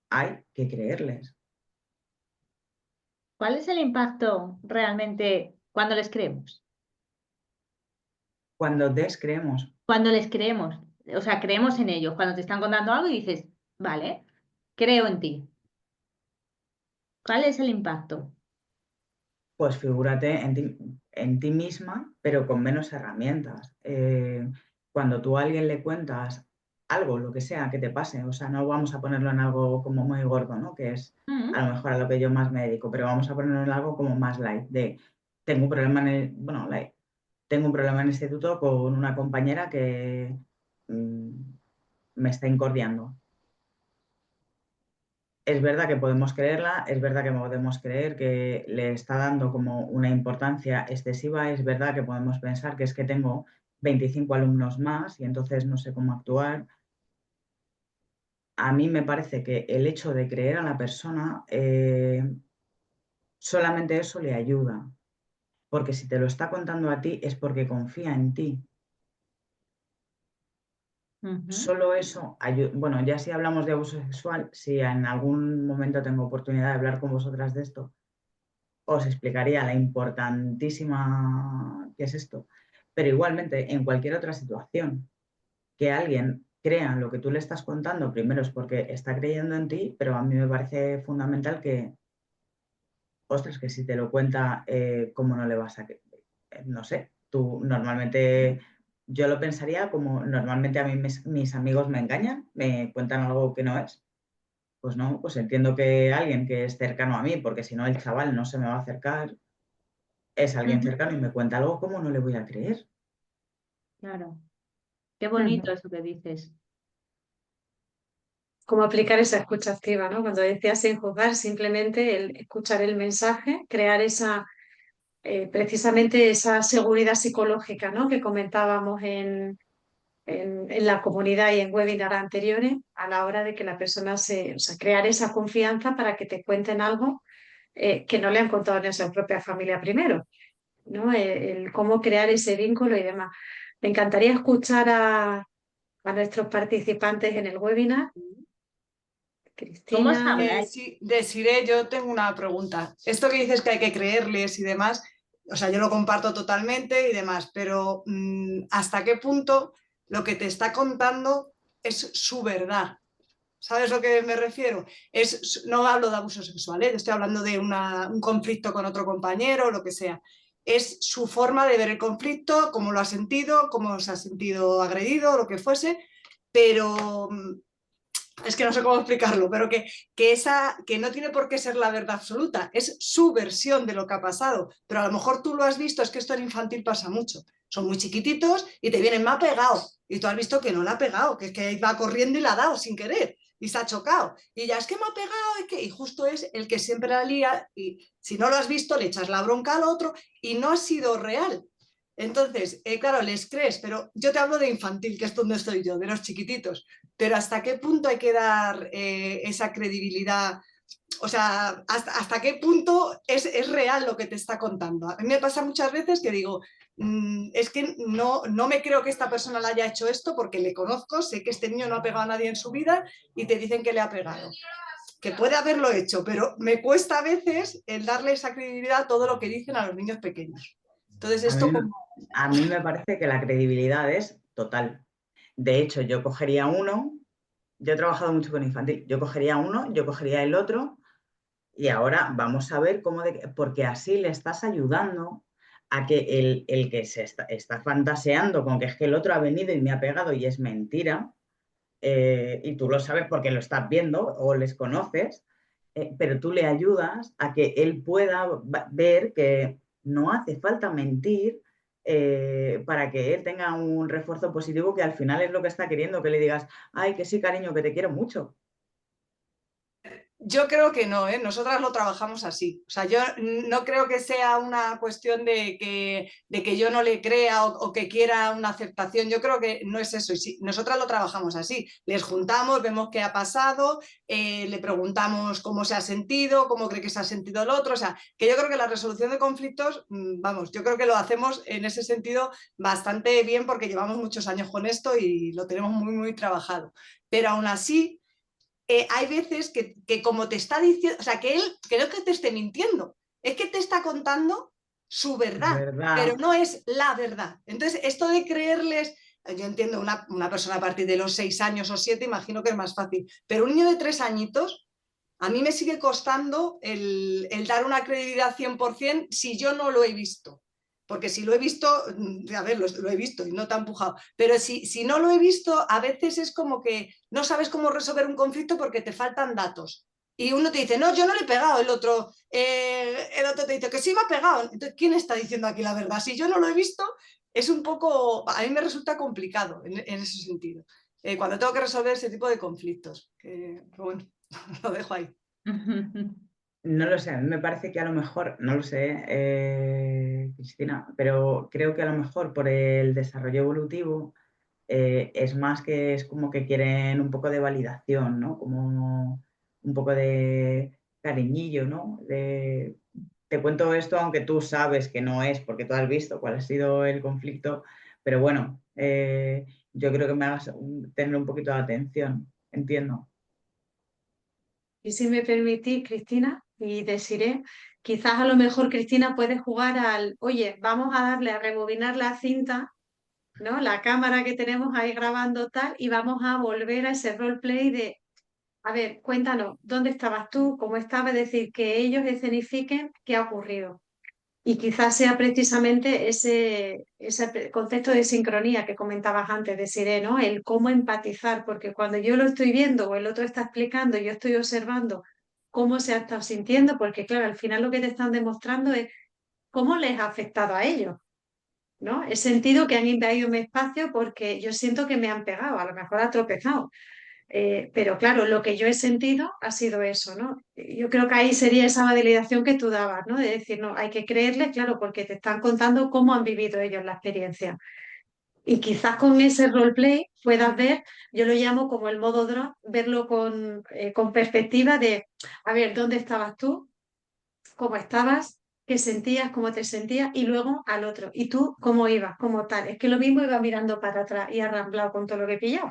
Hay que creerles. ¿Cuál es el impacto realmente cuando les creemos? Cuando descreemos, Cuando les creemos, o sea, creemos en ellos. Cuando te están contando algo y dices, vale, creo en ti. ¿Cuál es el impacto? pues figúrate en ti misma, pero con menos herramientas. Cuando tú a alguien le cuentas algo, lo que sea que te pase, o sea, no vamos a ponerlo en algo como muy gordo, ¿no? Que es Mm, a lo mejor a lo que yo más me dedico, pero vamos a ponerlo en algo como más light, de tengo un problema light. Tengo un problema en el instituto con una compañera que me está incordiando. Es verdad que podemos creerla, es verdad que podemos creer que le está dando como una importancia excesiva, es verdad que podemos pensar que es que tengo 25 alumnos más y entonces no sé cómo actuar. A mí me parece que el hecho de creer a la persona, solamente eso le ayuda, porque si te lo está contando a ti es porque confía en ti. ujú. Solo eso ayuda. Bueno, ya si hablamos de abuso sexual, si en algún momento tengo oportunidad de hablar con vosotras de esto, os explicaría la importantísima que es esto. Pero igualmente, en cualquier otra situación, que alguien crea lo que tú le estás contando, primero es porque está creyendo en ti, pero a mí me parece fundamental que, ostras, que si te lo cuenta, ¿cómo no le vas a creer? No sé, tú normalmente, yo lo pensaría como normalmente a mí mis amigos me engañan, me cuentan algo que no es. Pues no, pues entiendo que alguien que es cercano a mí, porque si no el chaval no se me va a acercar, es alguien Ujú. cercano y me cuenta algo, ¿cómo no le voy a creer? Claro, qué Ujú. bonito eso que dices. Cómo aplicar esa escucha activa, ¿no? Cuando decías sin juzgar, simplemente el escuchar el mensaje, crear esa, precisamente esa seguridad psicológica, ¿no? Que comentábamos en la comunidad y en webinars anteriores, a la hora de que la persona o sea, crear esa confianza para que te cuenten algo que no le han contado en su propia familia primero, ¿no? El cómo crear ese vínculo y demás. Me encantaría escuchar a nuestros participantes en el webinar. ¿Cómo os Cristina. habláis? Sí, Desiree, yo tengo una pregunta. Esto que dices que hay que creerles y demás, o sea, yo lo comparto totalmente y demás, pero ¿hasta qué punto lo que te está contando es su verdad? ¿Sabes a lo que me refiero? No hablo de abuso sexual, ¿eh? Estoy hablando de un conflicto con otro compañero o lo que sea. Es su forma de ver el conflicto, cómo lo ha sentido, cómo se ha sentido agredido, lo que fuese, pero es que no sé cómo explicarlo, pero que no tiene por qué ser la verdad absoluta, es su versión de lo que ha pasado, pero a lo mejor tú lo has visto, es que esto en infantil pasa mucho, son muy chiquititos y te vienen, me ha pegado, y tú has visto que no la ha pegado, que es que va corriendo y la ha dado sin querer, y se ha chocado, y ya es que me ha pegado, y justo es el que siempre la lía, y si no lo has visto le echas la bronca al otro, y no ha sido real. Entonces, claro, les crees, pero yo te hablo de infantil, que es donde estoy yo, de los chiquititos, pero ¿hasta qué punto hay que dar esa credibilidad? O sea, ¿hasta qué punto es real lo que te está contando? A mí me pasa muchas veces que digo, es que no me creo que esta persona le haya hecho esto porque le conozco, sé que este niño no ha pegado a nadie en su vida y te dicen que le ha pegado. Que puede haberlo hecho, pero me cuesta a veces el darle esa credibilidad a todo lo que dicen a los niños pequeños. Entonces, A esto mí, como... a mí me parece que la credibilidad es total. De hecho, yo cogería uno, yo he trabajado mucho con infantil, yo cogería uno, yo cogería el otro y ahora vamos a ver cómo, porque así le estás ayudando a que el que se está fantaseando con que es que el otro ha venido y me ha pegado y es mentira, y tú lo sabes porque lo estás viendo o les conoces, pero tú le ayudas a que él pueda ver que no hace falta mentir, para que él tenga un refuerzo positivo que al final es lo que está queriendo, que le digas, ay, que sí, cariño, que te quiero mucho. Yo creo que no, ¿eh? Nosotras lo trabajamos así. O sea, yo no creo que sea una cuestión de que yo no le crea o que quiera una aceptación. Yo creo que no es eso. Y sí, nosotras lo trabajamos así. Les juntamos, vemos qué ha pasado, le preguntamos cómo se ha sentido, cómo cree que se ha sentido el otro. O sea, que yo creo que la resolución de conflictos, vamos, yo creo que lo hacemos en ese sentido bastante bien porque llevamos muchos años con esto y lo tenemos muy, muy trabajado. Pero aún así hay veces que como te está diciendo, o sea, que él creo que te esté mintiendo, es que te está contando su verdad, pero ¿Verdad? no es la verdad. Entonces, esto de creerles, yo entiendo una persona a partir de los 6 años o 7, imagino que es más fácil, pero un niño de 3 añitos, a mí me sigue costando el dar una credibilidad 100% si yo no lo he visto. Porque si lo he visto, a ver, lo he visto y no te ha empujado, pero si no lo he visto, a veces es como que no sabes cómo resolver un conflicto porque te faltan datos. Y uno te dice, no, yo no le he pegado, el otro te dice que sí me ha pegado. Entonces, ¿quién está diciendo aquí la verdad? Si yo no lo he visto, es un poco, a mí me resulta complicado en ese sentido, cuando tengo que resolver ese tipo de conflictos. Que bueno, lo dejo ahí. No lo sé, me parece que a lo mejor, no lo sé, Cristina, pero creo que a lo mejor por el desarrollo evolutivo es más que es como que quieren un poco de validación, ¿no? Como un poco de cariñillo, ¿no? Te cuento esto aunque tú sabes que no es, porque tú has visto cuál ha sido el conflicto, pero bueno, yo creo que me hagas tener un poquito de atención, entiendo. Y si me permitís, Cristina, y Desiré, quizás a lo mejor Cristina puede jugar al, oye, vamos a darle a rebobinar la cinta, ¿no? La cámara que tenemos ahí grabando tal, y vamos a volver a ese roleplay de, a ver, cuéntanos, ¿dónde estabas tú? ¿Cómo estaba? Es decir, que ellos escenifiquen qué ha ocurrido. Y quizás sea precisamente ese concepto de sincronía que comentabas antes, de ¿no? El cómo empatizar, porque cuando yo lo estoy viendo o el otro está explicando, yo estoy observando cómo se ha estado sintiendo, porque claro, al final lo que te están demostrando es cómo les ha afectado a ellos, ¿no? He sentido que han invadido mi espacio porque yo siento que me han pegado, a lo mejor ha tropezado. Pero claro, lo que yo he sentido ha sido eso, ¿no? Yo creo que ahí sería esa validación que tú dabas, ¿no? De decir, no, hay que creerles, claro, porque te están contando cómo han vivido ellos la experiencia. Y quizás con ese roleplay puedas ver, yo lo llamo como el modo drone, verlo con perspectiva de, a ver, ¿dónde estabas tú? ¿Cómo estabas? ¿Qué sentías? ¿Cómo te sentías? Y luego al otro. ¿Y tú cómo ibas? ¿Cómo tal? Es que lo mismo iba mirando para atrás y arramblado con todo lo que he pillado,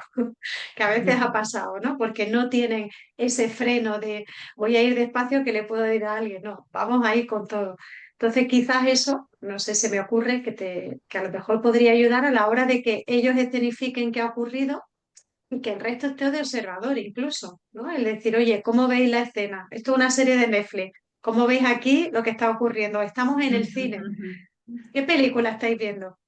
que a veces ha pasado, ¿no? Porque no tienen ese freno de voy a ir despacio que le puedo ir a alguien. No, vamos a ir con todo. Entonces quizás eso, no sé, se me ocurre que a lo mejor podría ayudar a la hora de que ellos escenifiquen qué ha ocurrido y que el resto esté de observador incluso, ¿no? El decir, oye, ¿cómo veis la escena? Esto es una serie de Netflix. ¿Cómo veis aquí lo que está ocurriendo? Estamos en el cine. ¿Qué película estáis viendo?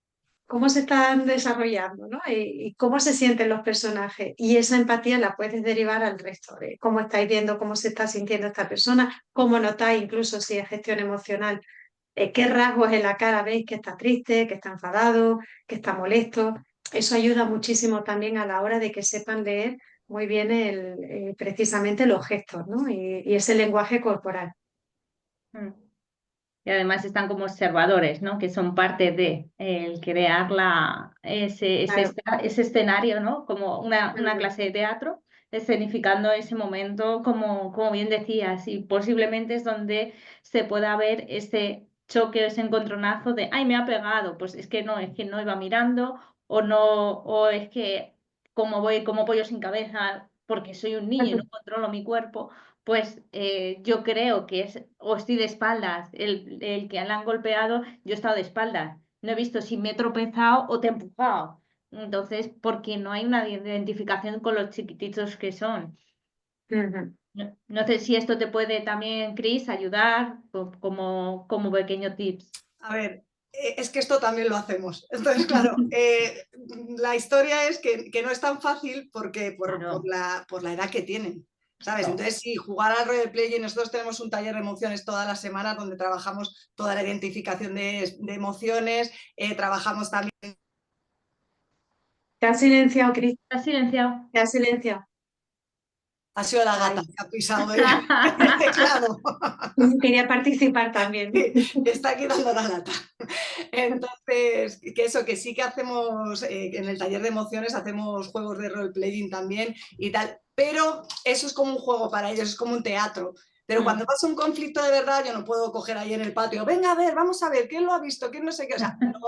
¿Cómo se están desarrollando? ¿No? Y cómo se sienten los personajes. Y esa empatía la puedes derivar al resto de cómo estáis viendo, cómo se está sintiendo esta persona, cómo notáis incluso si es gestión emocional, qué rasgos en la cara veis que está triste, que está enfadado, que está molesto. Eso ayuda muchísimo también a la hora de que sepan leer muy bien precisamente los gestos, ¿no? Y ese lenguaje corporal. Y además están como observadores, ¿no? Que son parte de el crear Claro. ese escenario, ¿no? Como una Ujú. clase de teatro, escenificando ese momento, como bien decías, y posiblemente es donde se pueda ver ese choque, ese encontronazo de, ay, me ha pegado, pues es que no iba mirando, o no, o es que como voy como pollo sin cabeza, porque soy un niño y no controlo mi cuerpo. Pues yo creo que es, o estoy de espaldas, el que le han golpeado, yo he estado de espaldas. No he visto si me he tropezado o te he empujado. Entonces, porque no hay una identificación con los chiquititos que son. Ujú. No sé si esto te puede también, Chris, ayudar como pequeño tips. A ver, es que esto también lo hacemos. Entonces, claro, la historia es que no es tan fácil porque Claro, por la edad que tienen, ¿sabes? claro. Entonces, sí, jugar al roleplay, y nosotros tenemos un taller de emociones todas las semanas donde trabajamos toda la identificación de emociones, trabajamos también. ¿Te has silenciado, Cris? ¿Estás silenciado? ¿Te has silenciado? Ha sido la Ay. gata que ha pisado el teclado. Quería participar también. Está aquí dando la lata. Entonces, que eso, que sí que hacemos, en el taller de emociones hacemos juegos de role-playing también y tal, pero eso es como un juego para ellos, es como un teatro. Pero cuando pasa un conflicto de verdad, yo no puedo coger ahí en el patio, venga a ver, vamos a ver, ¿quién lo ha visto? ¿Quién no sé qué? O sea, no,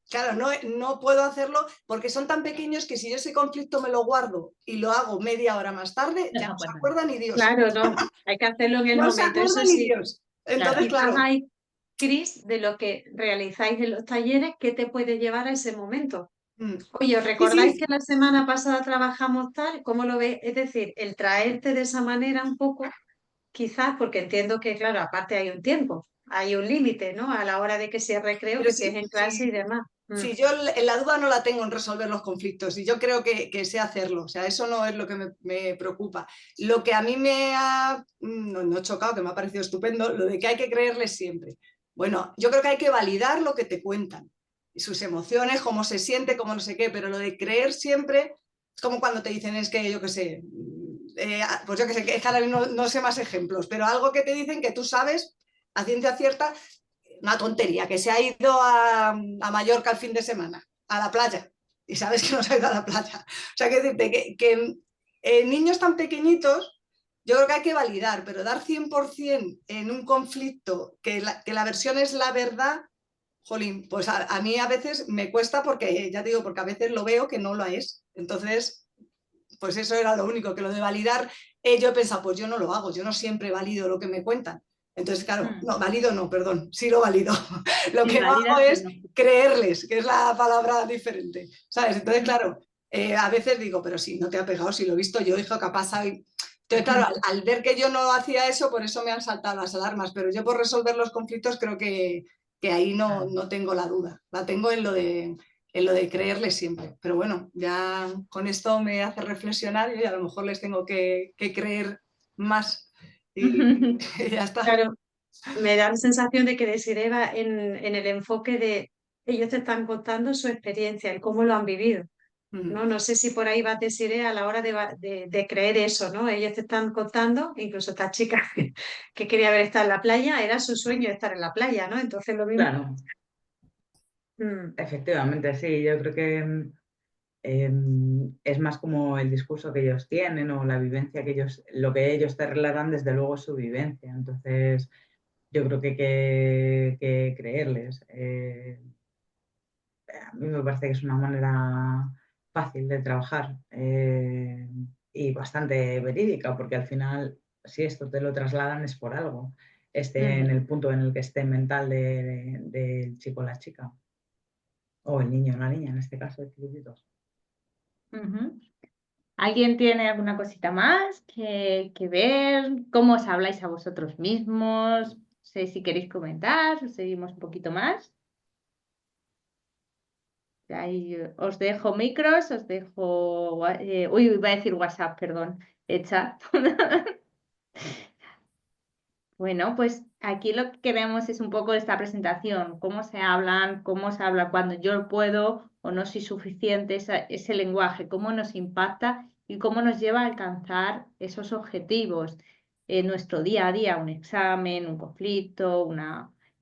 claro, no puedo hacerlo porque son tan pequeños que si yo ese conflicto me lo guardo y lo hago media hora más tarde, ya no se acuerda ni Dios. Claro, no, hay que hacerlo en el No se momento, acuerda eso ni sí. Dios. Entonces, Quizás claro. hay, Cris, de lo que realizáis en los talleres, ¿qué te puede llevar a ese momento? Oye, ¿os Sí, recordáis sí. que la semana pasada trabajamos tal? ¿Cómo lo ves? Es decir, el traerte de esa manera un poco, quizás, porque entiendo que, claro, aparte hay un tiempo, hay un límite, ¿no? A la hora de que sea recreo, Pero que si es en clase y demás. si yo en la duda no la tengo en resolver los conflictos y yo creo que sé hacerlo, o sea, eso no es lo que me preocupa. Lo que a mí me ha no chocado, que me ha parecido estupendo, lo de que hay que creerles siempre. Bueno, yo creo que hay que validar lo que te cuentan, sus emociones, cómo se siente, cómo no sé qué, pero lo de creer siempre es como cuando te dicen, es que yo qué sé, pues yo qué sé, que ahora no sé más ejemplos, pero algo que te dicen que tú sabes a ciencia cierta, una tontería, que se ha ido a Mallorca el fin de semana, a la playa, y sabes que no se ha ido a la playa. O sea, que decirte que niños tan pequeñitos, yo creo que hay que validar, pero dar 100% en un conflicto, que la versión es la verdad, jolín, pues a mí a veces me cuesta porque, ya te digo, porque a veces lo veo que no lo es. Entonces, pues eso era lo único, que lo de validar, yo he pensado, pues yo no lo hago, yo no siempre valido lo que me cuentan. Entonces, claro, no, valido no, perdón, sí lo valido. Lo Sí, que no hago válidas, pero es no. creerles, que es la palabra diferente, ¿sabes? Entonces, claro, a veces digo, pero si no te ha pegado, si lo he visto yo, hijo, ¿qué ha pasado? Entonces, claro, al ver que yo no hacía eso, por eso me han saltado las alarmas, pero yo por resolver los conflictos creo que ahí no tengo la duda, la tengo en lo de creerles siempre. Pero bueno, ya con esto me hace reflexionar y a lo mejor les tengo que creer más y ya está. Claro, me da la sensación de que Desiree va en el enfoque de ellos te están contando su experiencia, el cómo lo han vivido. No sé si por ahí va Desiree a la hora de creer eso, ¿no? Ellos te están contando, incluso esta chica que quería haber estado en la playa, era su sueño estar en la playa, ¿no? Entonces lo mismo. Claro, Mm, efectivamente, sí, yo creo que es más como el discurso que ellos tienen o la vivencia que ellos, lo que ellos te relatan, desde luego es su vivencia. Entonces, yo creo que hay que creerles. A mí me parece que es una manera fácil de trabajar y bastante verídica, porque al final, si esto te lo trasladan es por algo, esté en el punto en el que esté mental del chico o la chica, o el niño o la niña, en este caso, de chiquititos. ¿Alguien tiene alguna cosita más que ver? ¿Cómo os habláis a vosotros mismos? No sé si queréis comentar, o seguimos un poquito más. Ahí os dejo micros, os dejo... uy, iba a decir WhatsApp, perdón, chat. Bueno, pues aquí lo que queremos es un poco esta presentación, cómo se hablan, cómo se habla cuando yo puedo o no soy suficiente, ese lenguaje, cómo nos impacta y cómo nos lleva a alcanzar esos objetivos en nuestro día a día, un examen, un conflicto,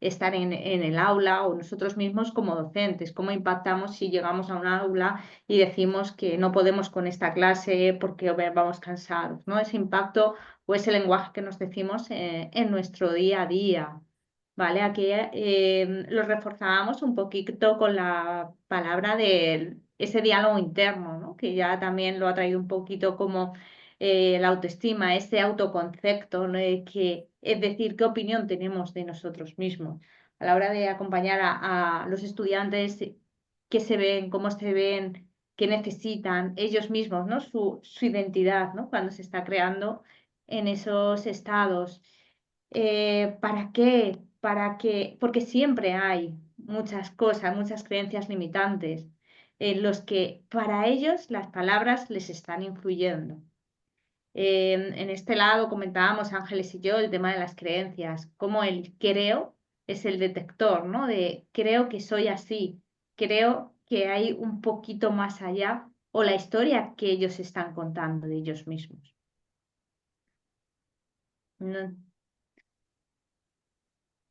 estar en el aula o nosotros mismos como docentes, cómo impactamos si llegamos a un aula y decimos que no podemos con esta clase porque vamos cansados, ¿no? Ese impacto o ese lenguaje que nos decimos en nuestro día a día. ¿Vale? Aquí lo reforzábamos un poquito con la palabra de ese diálogo interno, ¿no? Que ya también lo ha traído un poquito como la autoestima, ese autoconcepto, ¿no? Es decir, qué opinión tenemos de nosotros mismos. A la hora de acompañar a los estudiantes, qué se ven, cómo se ven, qué necesitan ellos mismos, ¿no? Su identidad, ¿no? Cuando se está creando en esos estados. ¿Para qué? ¿Para qué? Porque siempre hay muchas cosas, muchas creencias limitantes en los que para ellos las palabras les están influyendo. En este lado comentábamos Ángeles y yo el tema de las creencias, cómo el creo es el detector, ¿no? De creo que soy así, creo que hay un poquito más allá o la historia que ellos están contando de ellos mismos. No,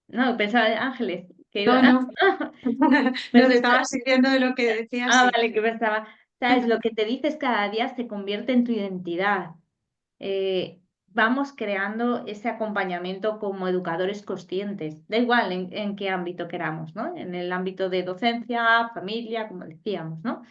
no, pensaba Ángeles, que No, iba... no, Pues nos eso, estaba sirviendo de lo que decías, sí. vale, que pensaba, sabes, lo que te dices cada día se convierte en tu identidad. Vamos creando ese acompañamiento como educadores conscientes, da igual en qué ámbito queramos, ¿no? En el ámbito de docencia, familia, como decíamos, ¿no?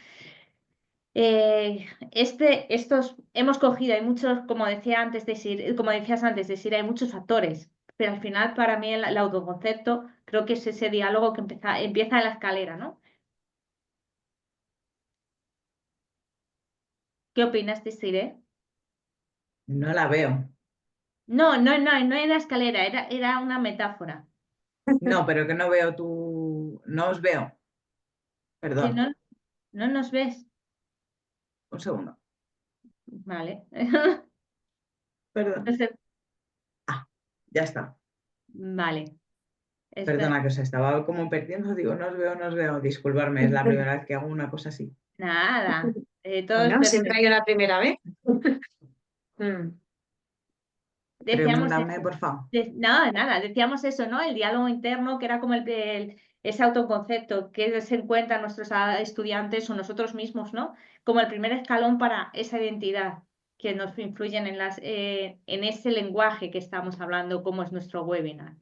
Hemos cogido, hay muchos, como decía antes de Sir, como decías antes de Sir, hay muchos factores, pero al final para mí el autoconcepto creo que es ese diálogo que empieza en la escalera, ¿no? ¿Qué opinas de Sir? No la veo. No, no, no, no era escalera, era una metáfora. No, pero que no veo tu... No os veo. Que Perdón, no nos ves. un segundo. Vale. Perdón. No sé, Ah, ya está. vale. Perdona, que os estaba como perdiendo. Digo, no os veo. Disculparme, es la primera vez que hago una cosa así. Nada, todo es Bueno, siempre hay perfecto. una primera vez. Mm. Decíamos Pregúntame, eso. por favor. Nada, decíamos eso, ¿no? El diálogo interno, que era como ese autoconcepto que se encuentran nuestros estudiantes o nosotros mismos, ¿no? Como el primer escalón para esa identidad que nos influyen en ese lenguaje que estamos hablando, como es nuestro webinar.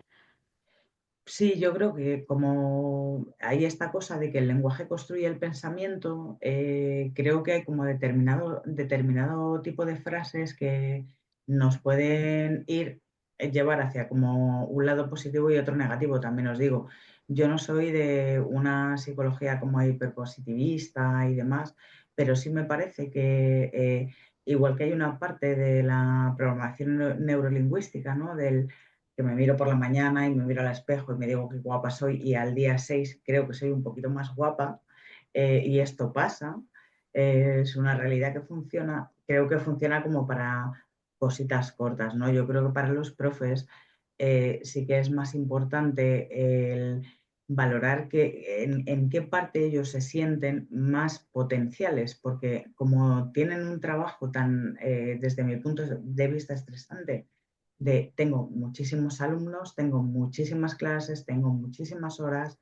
Sí, yo creo que como hay esta cosa de que el lenguaje construye el pensamiento, creo que hay como determinado tipo de frases que nos pueden llevar hacia como un lado positivo y otro negativo. También os digo, yo no soy de una psicología como hiperpositivista y demás, pero sí me parece que igual que hay una parte de la programación neurolingüística, ¿no? Que me miro por la mañana y me miro al espejo y me digo qué guapa soy y al día 6 creo que soy un poquito más guapa y esto pasa, es una realidad que funciona, creo que funciona como para cositas cortas, ¿no? Yo creo que para los profes sí que es más importante el valorar en qué parte ellos se sienten más potenciales, porque como tienen un trabajo tan, desde mi punto de vista, estresante, tengo muchísimos alumnos, tengo muchísimas clases, tengo muchísimas horas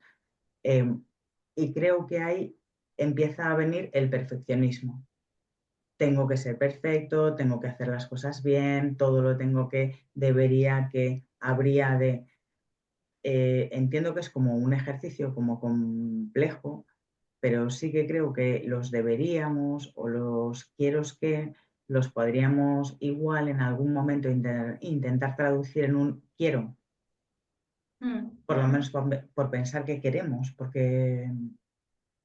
y creo que ahí empieza a venir el perfeccionismo. Tengo que ser perfecto, tengo que hacer las cosas bien, todo lo tengo que, debería que, habría de. Entiendo que es como un ejercicio como complejo, pero sí que creo que los deberíamos o los quiero que los podríamos igual en algún momento intentar traducir en un quiero, por lo menos por pensar que queremos, porque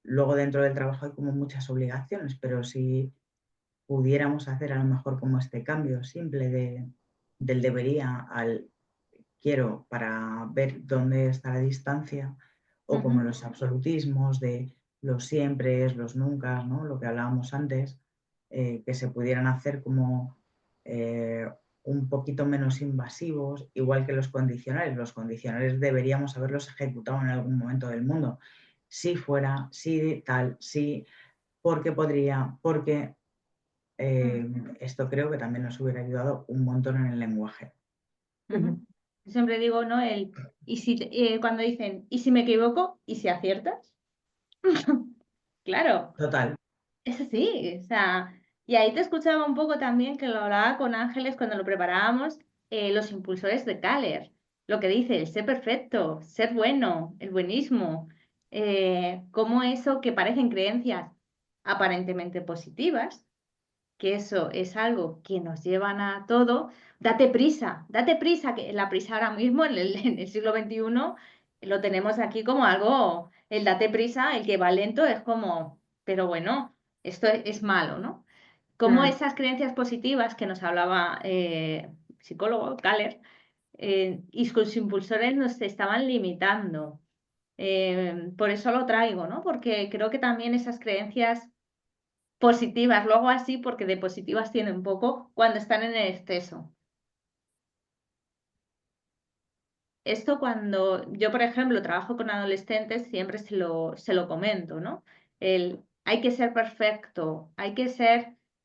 luego dentro del trabajo hay como muchas obligaciones, pero si pudiéramos hacer a lo mejor como este cambio simple del debería al quiero para ver dónde está la distancia, o como Ujú. los absolutismos de los siempre, los nunca, ¿no? Lo que hablábamos antes, que se pudieran hacer como un poquito menos invasivos, igual que los condicionales. Los condicionales deberíamos haberlos ejecutado en algún momento del mundo. Si fuera, si tal, si, porque podría, porque esto creo que también nos hubiera ayudado un montón en el lenguaje. Ujú. Yo siempre digo, ¿no? Cuando dicen, ¿y si me equivoco? ¿Y si aciertas? Claro, Total. es así, o sea, y ahí te escuchaba un poco también que lo hablaba con Ángeles cuando lo preparábamos, los impulsores de Kaller, lo que dice, el ser perfecto, ser bueno, el buenismo, cómo eso que parecen creencias aparentemente positivas, que eso es algo que nos llevan a todo, date prisa, que la prisa ahora mismo en el siglo XXI lo tenemos aquí como algo, el date prisa, el que va lento es como, pero bueno, esto es malo, ¿no? Como Mm. esas creencias positivas que nos hablaba psicólogo Kaller y sus impulsores nos estaban limitando. Por eso lo traigo, ¿no? Porque creo que también esas creencias positivas, luego así, porque de positivas tiene un poco cuando están en el exceso. Esto cuando yo, por ejemplo, trabajo con adolescentes, siempre se lo comento, ¿no? Hay que ser perfecto,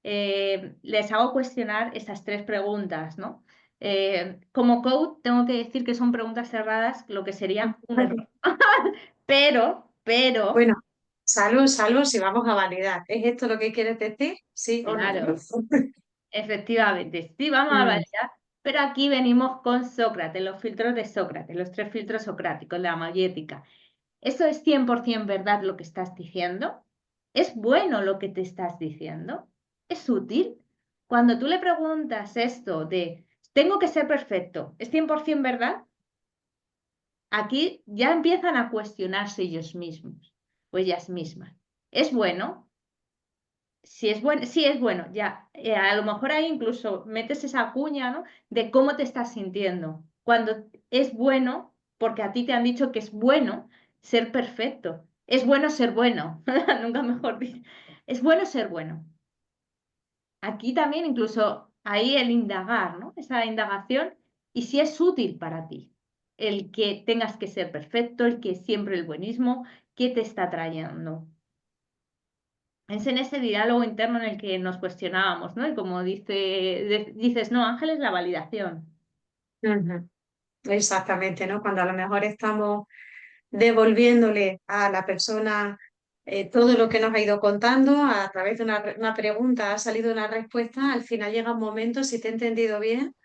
les hago cuestionar esas tres preguntas, ¿no? Como coach tengo que decir que son preguntas cerradas, lo que sería un error. Pero, Bueno, salvo si vamos a validar. ¿Es esto lo que quieres decir? ¿Sí o no? claro, efectivamente, sí vamos a Mm, validar, pero aquí venimos con Sócrates, los filtros de Sócrates, los 3 filtros socráticos, la mayética. ¿Eso es 100% verdad lo que estás diciendo? ¿Es bueno lo que te estás diciendo? ¿Es útil? Cuando tú le preguntas esto de, tengo que ser perfecto, ¿es 100% verdad? Aquí ya empiezan a cuestionarse ellos mismos o ellas mismas. ¿Es bueno? Si es bueno, sí es bueno, ya. A lo mejor ahí incluso metes esa cuña, ¿no? De cómo te estás sintiendo. Cuando es bueno, porque a ti te han dicho que es bueno ser perfecto. Es bueno ser bueno, nunca mejor dicho. Es bueno ser bueno. Aquí también incluso ahí el indagar, ¿no? Esa indagación y si es útil para ti. El que tengas que ser perfecto, el que siempre el buenismo, ¿qué te está trayendo? Es en ese diálogo interno en el que nos cuestionábamos, ¿no? Y como dices, no, Ángel es la validación. ujú. Exactamente, ¿no? Cuando a lo mejor estamos devolviéndole a la persona todo lo que nos ha ido contando a través de una pregunta, ha salido una respuesta, al final llega un momento, si te he entendido bien,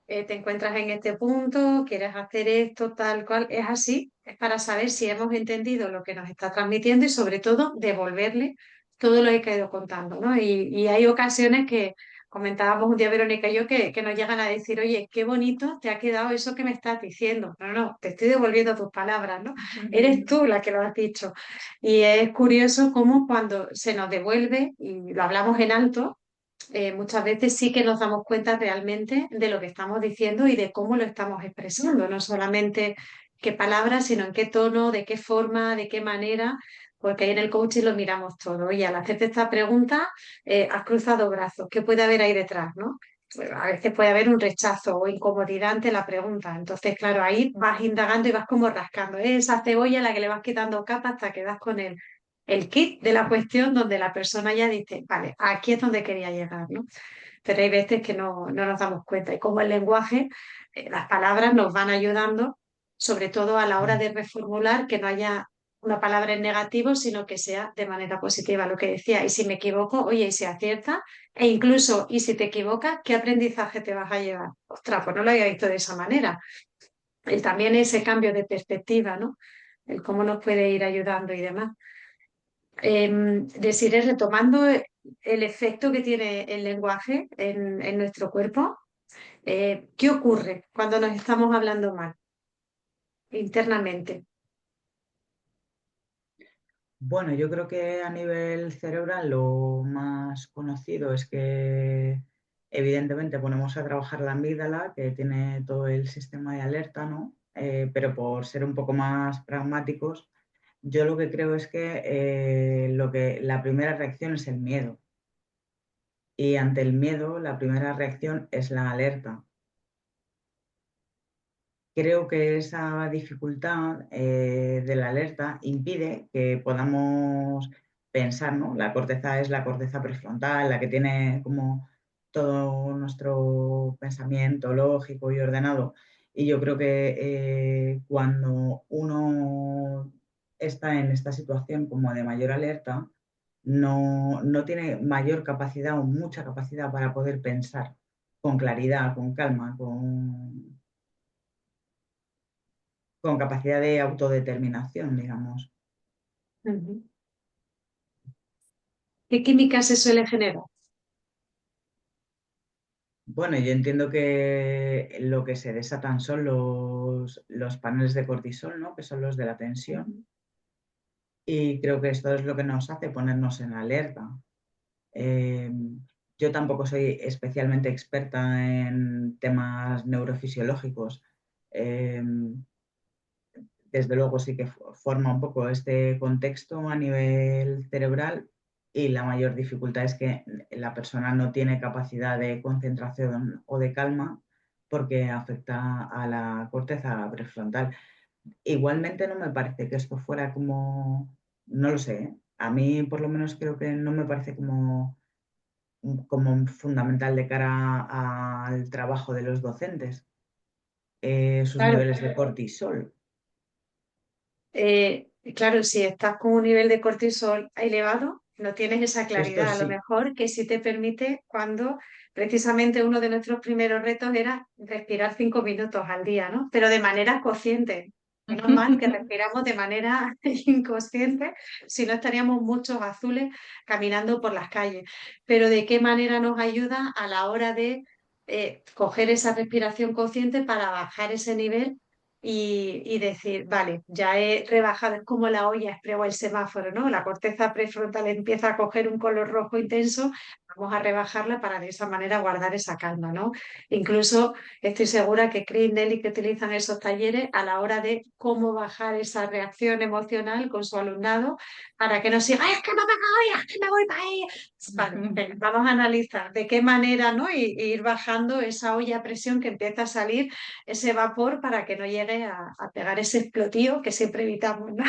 te encuentras en este punto, quieres hacer esto, tal cual, es así, es para saber si hemos entendido lo que nos está transmitiendo y sobre todo devolverle todo lo que ha ido contando, ¿no? Y hay ocasiones que comentábamos un día Verónica y yo que nos llegan a decir, oye, qué bonito te ha quedado eso que me estás diciendo. No, no, te estoy devolviendo tus palabras, ¿no? Eres tú la que lo has dicho. Y es curioso cómo cuando se nos devuelve, y lo hablamos en alto, muchas veces sí que nos damos cuenta realmente de lo que estamos diciendo y de cómo lo estamos expresando, no solamente qué palabras, sino en qué tono, de qué forma, de qué manera, porque ahí en el coaching lo miramos todo. Y al hacerte esta pregunta, has cruzado brazos, ¿qué puede haber ahí detrás, no? Pues a veces puede haber un rechazo o incomodidad ante la pregunta. Entonces, claro, ahí vas indagando y vas como rascando. Es esa cebolla a la que le vas quitando capas hasta que das con el kit de la cuestión donde la persona ya dice, vale, aquí es donde quería llegar, ¿no? Pero hay veces que no nos damos cuenta y como el lenguaje, las palabras nos van ayudando, sobre todo a la hora de reformular, que no haya una palabra en negativo, sino que sea de manera positiva, lo que decía. Y si me equivoco, oye, y si acierta, e incluso, y si te equivocas, ¿qué aprendizaje te vas a llevar? Ostras, pues no lo había visto de esa manera. Y también ese cambio de perspectiva, ¿no? El cómo nos puede ir ayudando y demás. Desiree, retomando el efecto que tiene el lenguaje en nuestro cuerpo, ¿qué ocurre cuando nos estamos hablando mal internamente? Bueno, yo creo que a nivel cerebral lo más conocido es que evidentemente ponemos a trabajar la amígdala, que tiene todo el sistema de alerta, ¿no? Pero por ser un poco más pragmáticos, yo lo que creo es que, la primera reacción es el miedo. Y ante el miedo, la primera reacción es la alerta. Creo que esa dificultad de la alerta impide que podamos pensar, ¿no? La corteza es la corteza prefrontal, la que tiene como todo nuestro pensamiento lógico y ordenado. Y yo creo que cuando uno está en esta situación como de mayor alerta, no tiene mayor capacidad o mucha capacidad para poder pensar con claridad, con calma, con capacidad de autodeterminación, digamos. Ujú. ¿Qué química se suele generar? Bueno, yo entiendo que lo que se desatan son los paneles de cortisol, ¿no? Que son los de la tensión. Ujú. Y creo que esto es lo que nos hace ponernos en alerta. Eh, yo tampoco soy especialmente experta en temas neurofisiológicos. Eh, Desde luego sí que forma un poco este contexto a nivel cerebral y la mayor dificultad es que la persona no tiene capacidad de concentración o de calma porque afecta a la corteza prefrontal. Igualmente no me parece que esto fuera como, no lo sé, ¿eh? A mí por lo menos creo que no me parece como como fundamental de cara al trabajo de los docentes, sus Claro. niveles de cortisol. Claro, si estás con un nivel de cortisol elevado, no tienes esa Esto claridad, a lo sí, mejor que sí te permite cuando precisamente uno de nuestros primeros retos era respirar 5 minutos al día, ¿no? Pero de manera consciente. Menos mal que respiramos de manera inconsciente, si no estaríamos muchos azules caminando por las calles. Pero ¿de qué manera nos ayuda a la hora de coger esa respiración consciente para bajar ese nivel y decir, vale, ya he rebajado, es como la olla express o el semáforo, ¿no? La corteza prefrontal empieza a coger un color rojo intenso, vamos a rebajarla para de esa manera guardar esa calma, ¿no? Incluso estoy segura que Chris y Nelly que utilizan esos talleres a la hora de cómo bajar esa reacción emocional con su alumnado para que no siga, "Ay, es que no me voy, es que me voy para ahí". Vale, venga, vamos a analizar de qué manera, ¿no? Y ir bajando esa olla a presión que empieza a salir ese vapor para que no llegue a pegar ese explotío que siempre evitamos, ¿no?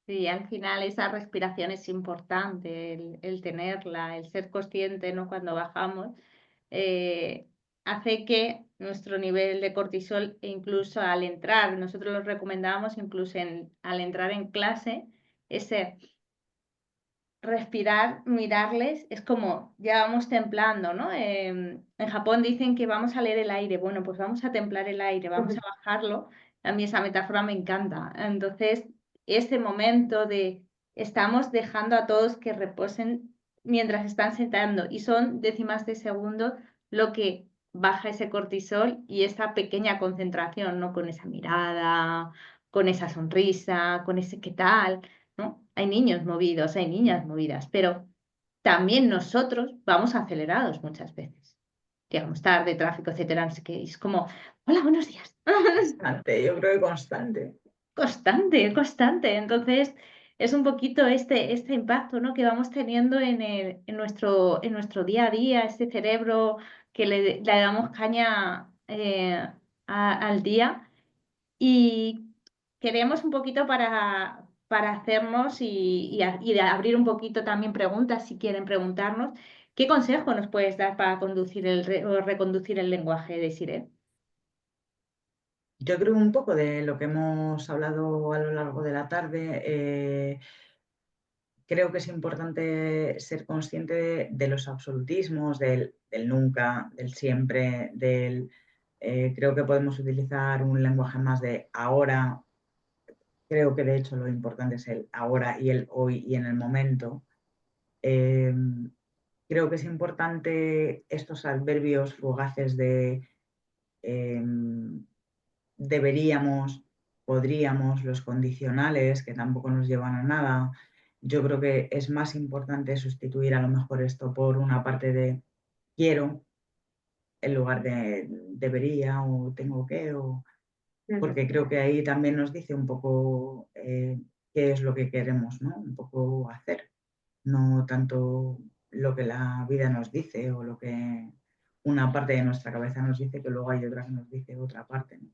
Sí, al final esa respiración es importante, el tenerla, el ser consciente, ¿no? Cuando bajamos, eh, hace que nuestro nivel de cortisol, e incluso al entrar, nosotros lo recomendábamos incluso al entrar en clase, ese respirar, mirarles, es como ya vamos templando, ¿no? En Japón dicen que vamos a leer el aire, bueno, pues vamos a templar el aire, vamos a bajarlo. A mí esa metáfora me encanta. Entonces, ese momento de estamos dejando a todos que reposen mientras están sentando y son décimas de segundo lo que baja ese cortisol y esa pequeña concentración, ¿no? Con esa mirada, con esa sonrisa, con ese qué tal. ¿No? Hay niños movidos, hay niñas movidas, pero también nosotros vamos acelerados muchas veces. Llegamos tarde, tráfico, etcétera, no sé qué, y es como, hola, buenos días. constante, yo creo que constante. Constante, constante. Entonces, es un poquito este impacto, ¿no? que vamos teniendo en nuestro día a día, este cerebro que le damos caña al día. Y queremos un poquito para hacernos y de abrir un poquito también preguntas, si quieren preguntarnos, ¿qué consejo nos puedes dar para conducir o reconducir el lenguaje de Siré? Yo creo un poco de lo que hemos hablado a lo largo de la tarde. Creo que es importante ser consciente de los absolutismos, del nunca, del siempre, creo que podemos utilizar un lenguaje más de ahora. Creo que de hecho lo importante es el ahora y el hoy y en el momento. Eh, Creo que es importante estos adverbios fugaces de deberíamos, podríamos, los condicionales que tampoco nos llevan a nada. Yo creo que es más importante sustituir a lo mejor esto por una parte de quiero en lugar de debería o tengo que, porque creo que ahí también nos dice un poco qué es lo que queremos, ¿no? Un poco hacer, no tanto lo que la vida nos dice o lo que una parte de nuestra cabeza nos dice, que luego hay otra que nos dice otra parte, ¿no?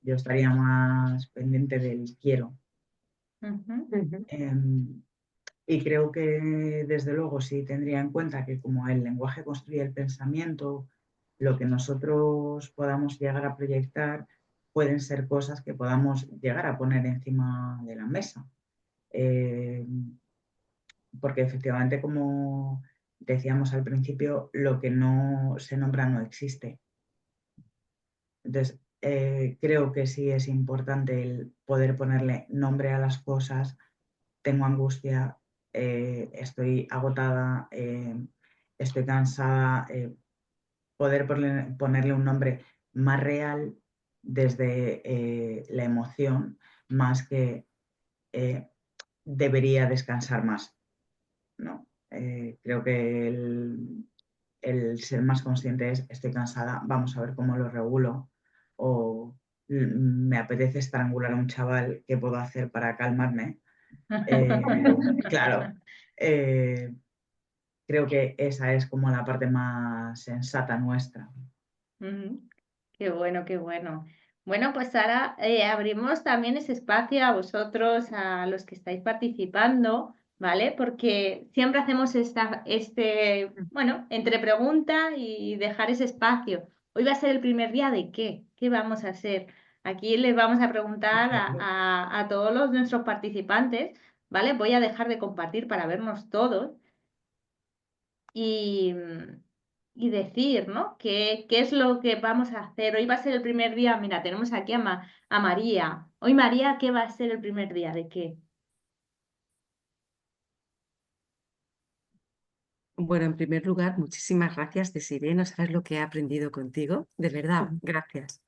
Yo estaría más pendiente del quiero. Y creo que desde luego sí tendría en cuenta que como el lenguaje construye el pensamiento, lo que nosotros podamos llegar a proyectar pueden ser cosas que podamos llegar a poner encima de la mesa. Porque efectivamente, como decíamos al principio, lo que no se nombra no existe. Entonces, creo que sí es importante el poder ponerle nombre a las cosas. Tengo angustia, estoy agotada, estoy cansada, poder ponerle un nombre más real desde la emoción, más que debería descansar más, ¿no? Creo que el ser más consciente es estoy cansada, vamos a ver cómo lo regulo, o me apetece estrangular a un chaval, ¿qué puedo hacer para calmarme? Claro, eh, creo que esa es como la parte más sensata nuestra. Qué bueno, qué bueno. Bueno, pues ahora abrimos también ese espacio a vosotros, a los que estáis participando, ¿vale? Porque siempre hacemos bueno, entre pregunta y dejar ese espacio. Hoy va a ser el primer día de qué, ¿qué vamos a hacer? Aquí les vamos a preguntar a todos nuestros participantes, ¿vale? Voy a dejar de compartir para vernos todos y, y decir, ¿no? ¿Qué es lo que vamos a hacer? Hoy va a ser el primer día, mira, tenemos aquí a María. Hoy María, ¿qué va a ser el primer día? ¿De qué? Bueno, en primer lugar, muchísimas gracias, Desiree. No sabes lo que he aprendido contigo. De verdad, gracias.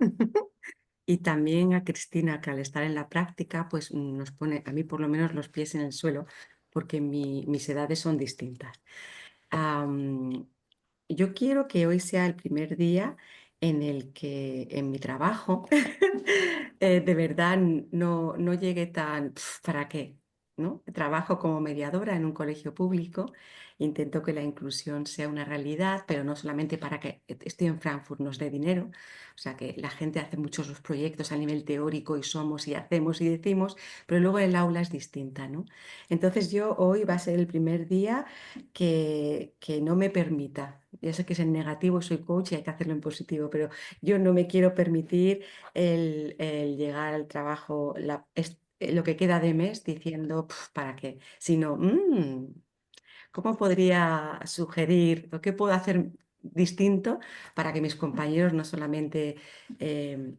Y también a Cristina, que al estar en la práctica, pues nos pone, a mí por lo menos, los pies en el suelo, porque mis edades son distintas. Yo quiero que hoy sea el primer día en el que en mi trabajo de verdad no llegue tan, ¿para qué? ¿No? Trabajo como mediadora en un colegio público, intento que la inclusión sea una realidad, pero no solamente para que estoy en Frankfurt, nos dé dinero, o sea que la gente hace muchos los proyectos a nivel teórico y somos y hacemos y decimos, pero luego el aula es distinta, ¿no? Entonces yo hoy va a ser el primer día que no me permita. Ya sé que es en negativo, soy coach y hay que hacerlo en positivo, pero yo no me quiero permitir el llegar al trabajo lo que queda de mes diciendo, ¿para qué? Sino, ¿cómo podría sugerir o qué puedo hacer distinto para que mis compañeros no solamente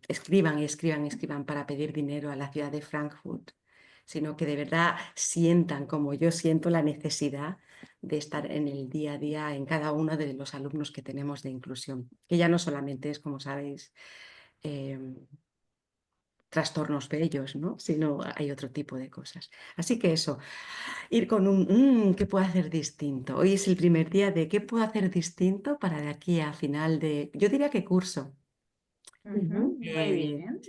escriban y escriban y escriban para pedir dinero a la ciudad de Frankfurt, sino que de verdad sientan como yo siento la necesidad de estar en el día a día en cada uno de los alumnos que tenemos de inclusión, que ya no solamente es, como sabéis, em, trastornos bellos, ¿no? Sino hay otro tipo de cosas. Así que eso, ir con ¿qué puedo hacer distinto? Hoy es el primer día de qué puedo hacer distinto para de aquí a final de, yo diría que curso. Ujú, Sí,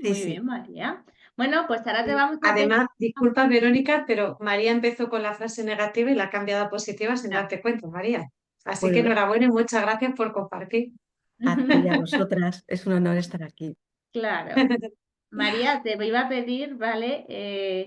muy sí. bien, María. Bueno, pues ahora te Y vamos a pedir. además, disculpa, Verónica, pero María empezó con la frase negativa y la ha cambiado a positiva sin Ya. darte cuenta, María. Así que Pues enhorabuena y muchas gracias por compartir. a ti y a vosotras, es un honor estar aquí. Claro. María, te iba a pedir, ¿vale?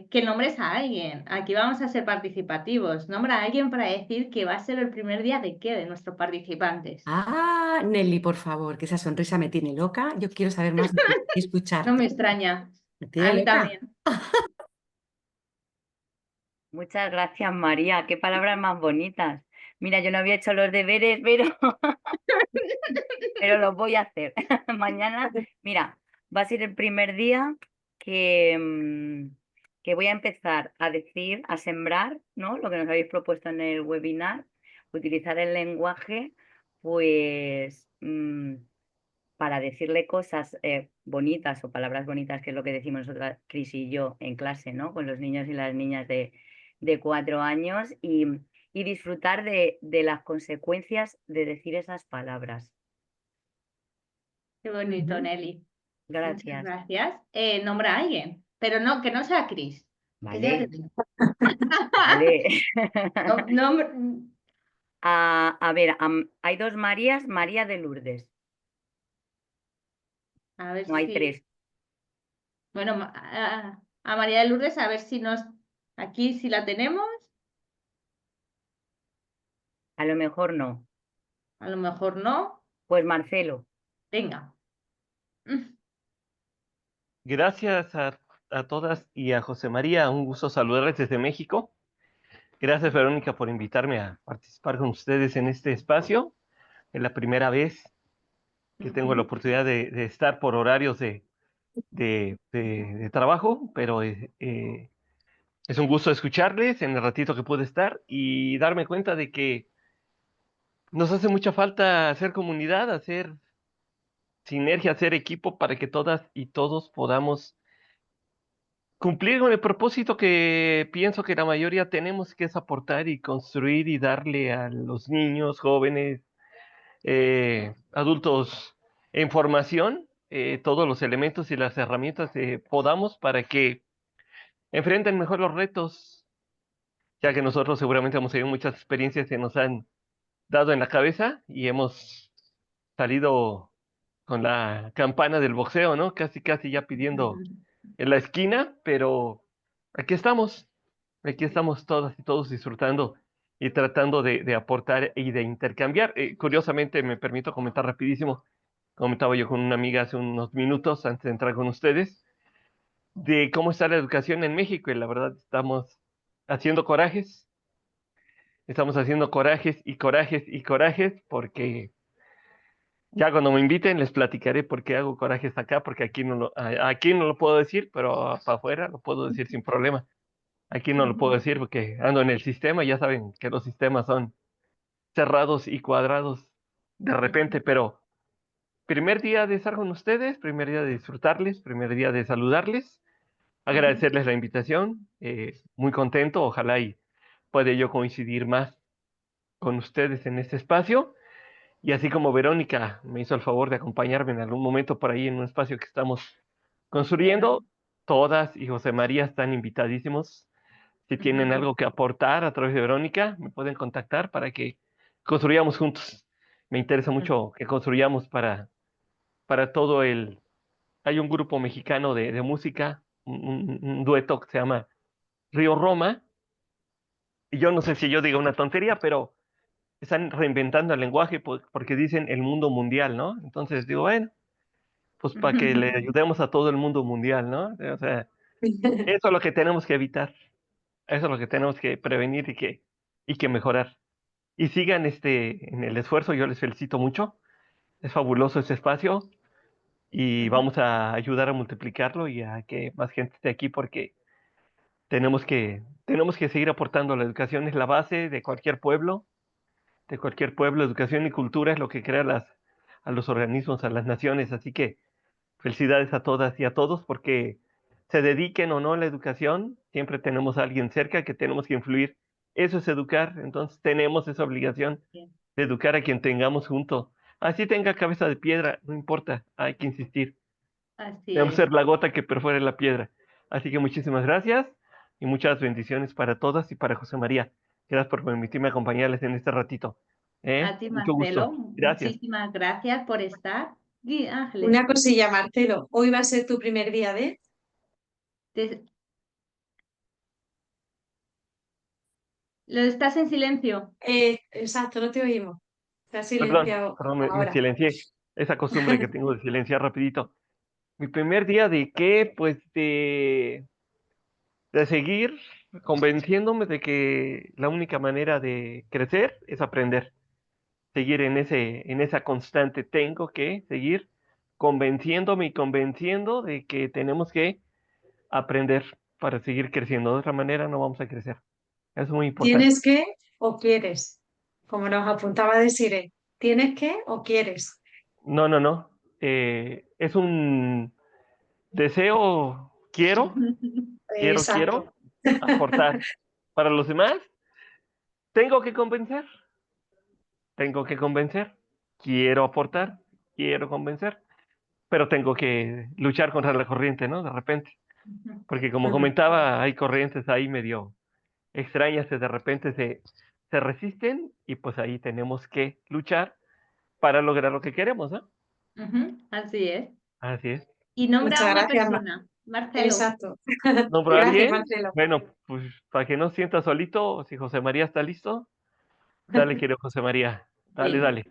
Que nombres a alguien. Aquí vamos a ser participativos. Nombra a alguien para decir que va a ser el primer día de qué de nuestros participantes. Ah, Nelly, por favor, que esa sonrisa me tiene loca. Yo quiero saber más de ti y No me escucharte. extraña. ¿Me A tiene mí loca? también. Muchas gracias, María. Qué palabras más bonitas. Mira, yo no había hecho los deberes, pero los voy a hacer. Mañana, mira, va a ser el primer día que voy a empezar a decir, a sembrar, ¿no? Lo que nos habéis propuesto en el webinar, utilizar el lenguaje, pues, para decirle cosas bonitas o palabras bonitas, que es lo que decimos nosotras, Cris y yo, en clase, ¿no? Con los niños y las niñas de 4 años y disfrutar de las consecuencias de decir esas palabras. Qué bonito, Nelly. Muchas Gracias. gracias. Nombra a alguien, pero no, que no sea Cris. Que sea Vale, Cris. vale. A ver, hay dos Marías, María de Lourdes. A ver No hay si. tres. Bueno, a María de Lourdes, a ver si aquí si la tenemos, A lo mejor no. a lo mejor no. Pues Marcelo. Venga. Gracias a todas y a José María, un gusto saludarles desde México. Gracias, Verónica, por invitarme a participar con ustedes en este espacio. Es la primera vez que tengo la oportunidad de estar por horarios de trabajo, pero es un gusto escucharles en el ratito que puedo estar y darme cuenta de que nos hace mucha falta hacer comunidad, hacer sinergia, hacer equipo para que todas y todos podamos cumplir con el propósito que pienso que la mayoría tenemos, que es aportar y construir y darle a los niños, jóvenes, adultos en formación, todos los elementos y las herramientas que podamos para que enfrenten mejor los retos, ya que nosotros seguramente hemos tenido muchas experiencias que nos han dado en la cabeza y hemos salido con la campana del boxeo, ¿no? Casi, casi ya pidiendo en la esquina, pero aquí estamos. Aquí estamos todas y todos disfrutando y tratando de aportar y de intercambiar. Curiosamente, me permito comentar rapidísimo, comentaba yo con una amiga hace unos minutos antes de entrar con ustedes, de cómo está la educación en México y la verdad haciendo corajes, estamos haciendo corajes y corajes y corajes porque ya cuando me inviten les platicaré por qué hago corajes acá, porque aquí no lo puedo decir, pero para afuera lo puedo decir sin problema. Aquí no lo puedo decir porque ando en el sistema, ya saben que los sistemas son cerrados y cuadrados de repente, pero primer día de estar con ustedes, primer día de disfrutarles, primer día de saludarles, agradecerles la invitación, muy contento, ojalá y pueda yo coincidir más con ustedes en este espacio. Y así como Verónica me hizo el favor de acompañarme en algún momento por ahí en un espacio que estamos construyendo, todas y José María están invitadísimos. Si tienen algo que aportar a través de Verónica, me pueden contactar para que construyamos juntos. Me interesa mucho que construyamos para todo el... Hay un grupo mexicano de música, un dueto que se llama Río Roma, y yo no sé si yo diga una tontería, pero están reinventando el lenguaje porque dicen el mundo mundial, ¿no? Entonces digo, bueno, pues para que le ayudemos a todo el mundo mundial, ¿no? O sea, eso es lo que tenemos que evitar, eso es lo que tenemos que prevenir y que mejorar. Y sigan en el esfuerzo, yo les felicito mucho, es fabuloso este espacio y vamos a ayudar a multiplicarlo y a que más gente esté aquí porque tenemos que seguir aportando. La educación es la base de cualquier pueblo, educación y cultura es lo que crea a los organismos, a las naciones. Así que felicidades a todas y a todos porque se dediquen o no a la educación, siempre tenemos a alguien cerca que tenemos que influir. Eso es educar, entonces tenemos esa obligación de educar a quien tengamos junto. Así tenga cabeza de piedra, no importa, hay que insistir. Así Debemos es. ser la gota que perfore la piedra. Así que muchísimas gracias y muchas bendiciones para todas y para José María. Gracias por permitirme acompañarles en este ratito. A ti, Mucho Marcelo, gusto. Gracias. muchísimas gracias por estar. Y Ángeles, Una cosilla, Marcelo, hoy va a ser tu primer día de... te- lo estás en silencio. Exacto, no te oímos. Te has Perdón, silenciado perdón, me ahora. silencié. Esa costumbre que tengo de silenciar rapidito. Mi primer día de qué, pues de seguir convenciéndome de que la única manera de crecer es aprender. Seguir en esa constante. Tengo que seguir convenciéndome y convenciendo de que tenemos que aprender para seguir creciendo. De otra manera no vamos a crecer. Es muy importante. ¿Tienes que o quieres? Como nos apuntaba Desiree. ¿Tienes que o quieres? No, no, no. Es un deseo, quiero Exacto. aportar. Para los demás, tengo que convencer, tengo que convencer. Quiero aportar, quiero convencer, pero tengo que luchar contra la corriente, ¿no? De repente. Porque como comentaba, hay corrientes ahí medio extrañas que de repente se resisten y pues ahí tenemos que luchar para lograr lo que queremos, ¿no? Así es. Así es. Y nombra Muchas a una gracias, persona, Marcelo. Exacto. ¿Nombro a Gracias, alguien? Marcelo. Bueno, pues para que no sienta solito, si José María está listo, dale, querido José María. Dale, Venga. dale.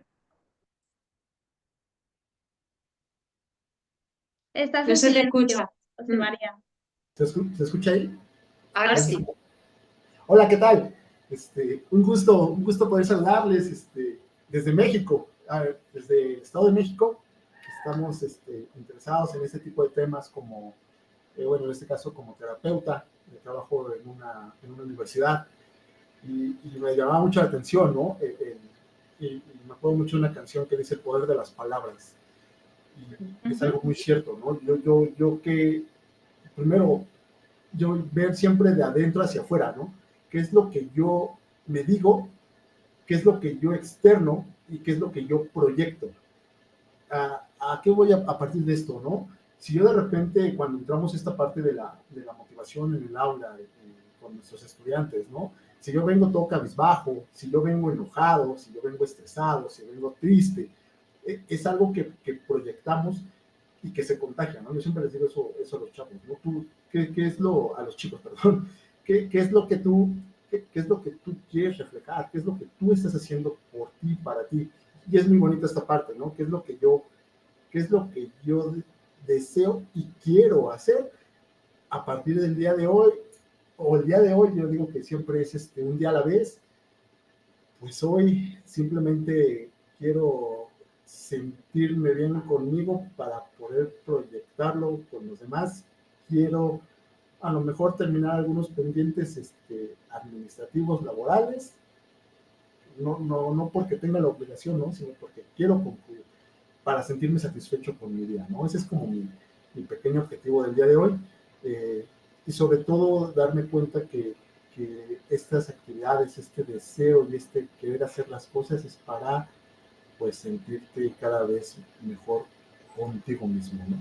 Estás No en se te silencio, escucha. José María. ¿Se escucha ahí? Ahora Ahora sí. sí. Hola, ¿qué tal? Un gusto poder saludarles desde México, desde el Estado de México. Estamos interesados en este tipo de temas como, bueno, en este caso como terapeuta, trabajo en una universidad y me llamaba mucho la atención, ¿no? Y me acuerdo mucho de una canción que dice el poder de las palabras. Y es algo muy cierto, ¿no? Yo que, primero, yo ver siempre de adentro hacia afuera, ¿no? ¿Qué es lo que yo me digo? ¿Qué es lo que yo externo? ¿Y qué es lo que yo proyecto? ¿A qué voy a partir de esto, no? Si yo de repente, cuando entramos esta parte de la motivación en el aula con nuestros estudiantes, ¿no? Si yo vengo todo cabizbajo, si yo vengo enojado, si yo vengo estresado, si vengo triste, es algo que proyectamos y que se contagia, ¿no? Yo siempre les digo eso a los chavos, ¿no? ¿Qué es a los chicos, perdón? qué es lo que qué es lo que tú quieres reflejar, qué es lo que tú estás haciendo por ti, para ti. Y es muy bonita esta parte, ¿no? Qué es lo que yo deseo y quiero hacer a partir del día de hoy, o el día de hoy, yo digo que siempre es un día a la vez. Pues hoy simplemente quiero sentirme bien conmigo para poder proyectarlo con los demás. Quiero a lo mejor terminar algunos pendientes administrativos, laborales, no porque tenga la obligación, ¿no? Sino porque quiero concluir, para sentirme satisfecho con mi día, ¿no? Ese es como mi pequeño objetivo del día de hoy. Y sobre todo darme cuenta que estas actividades, este deseo y este querer hacer las cosas es para, pues, sentirte cada vez mejor contigo mismo, ¿no?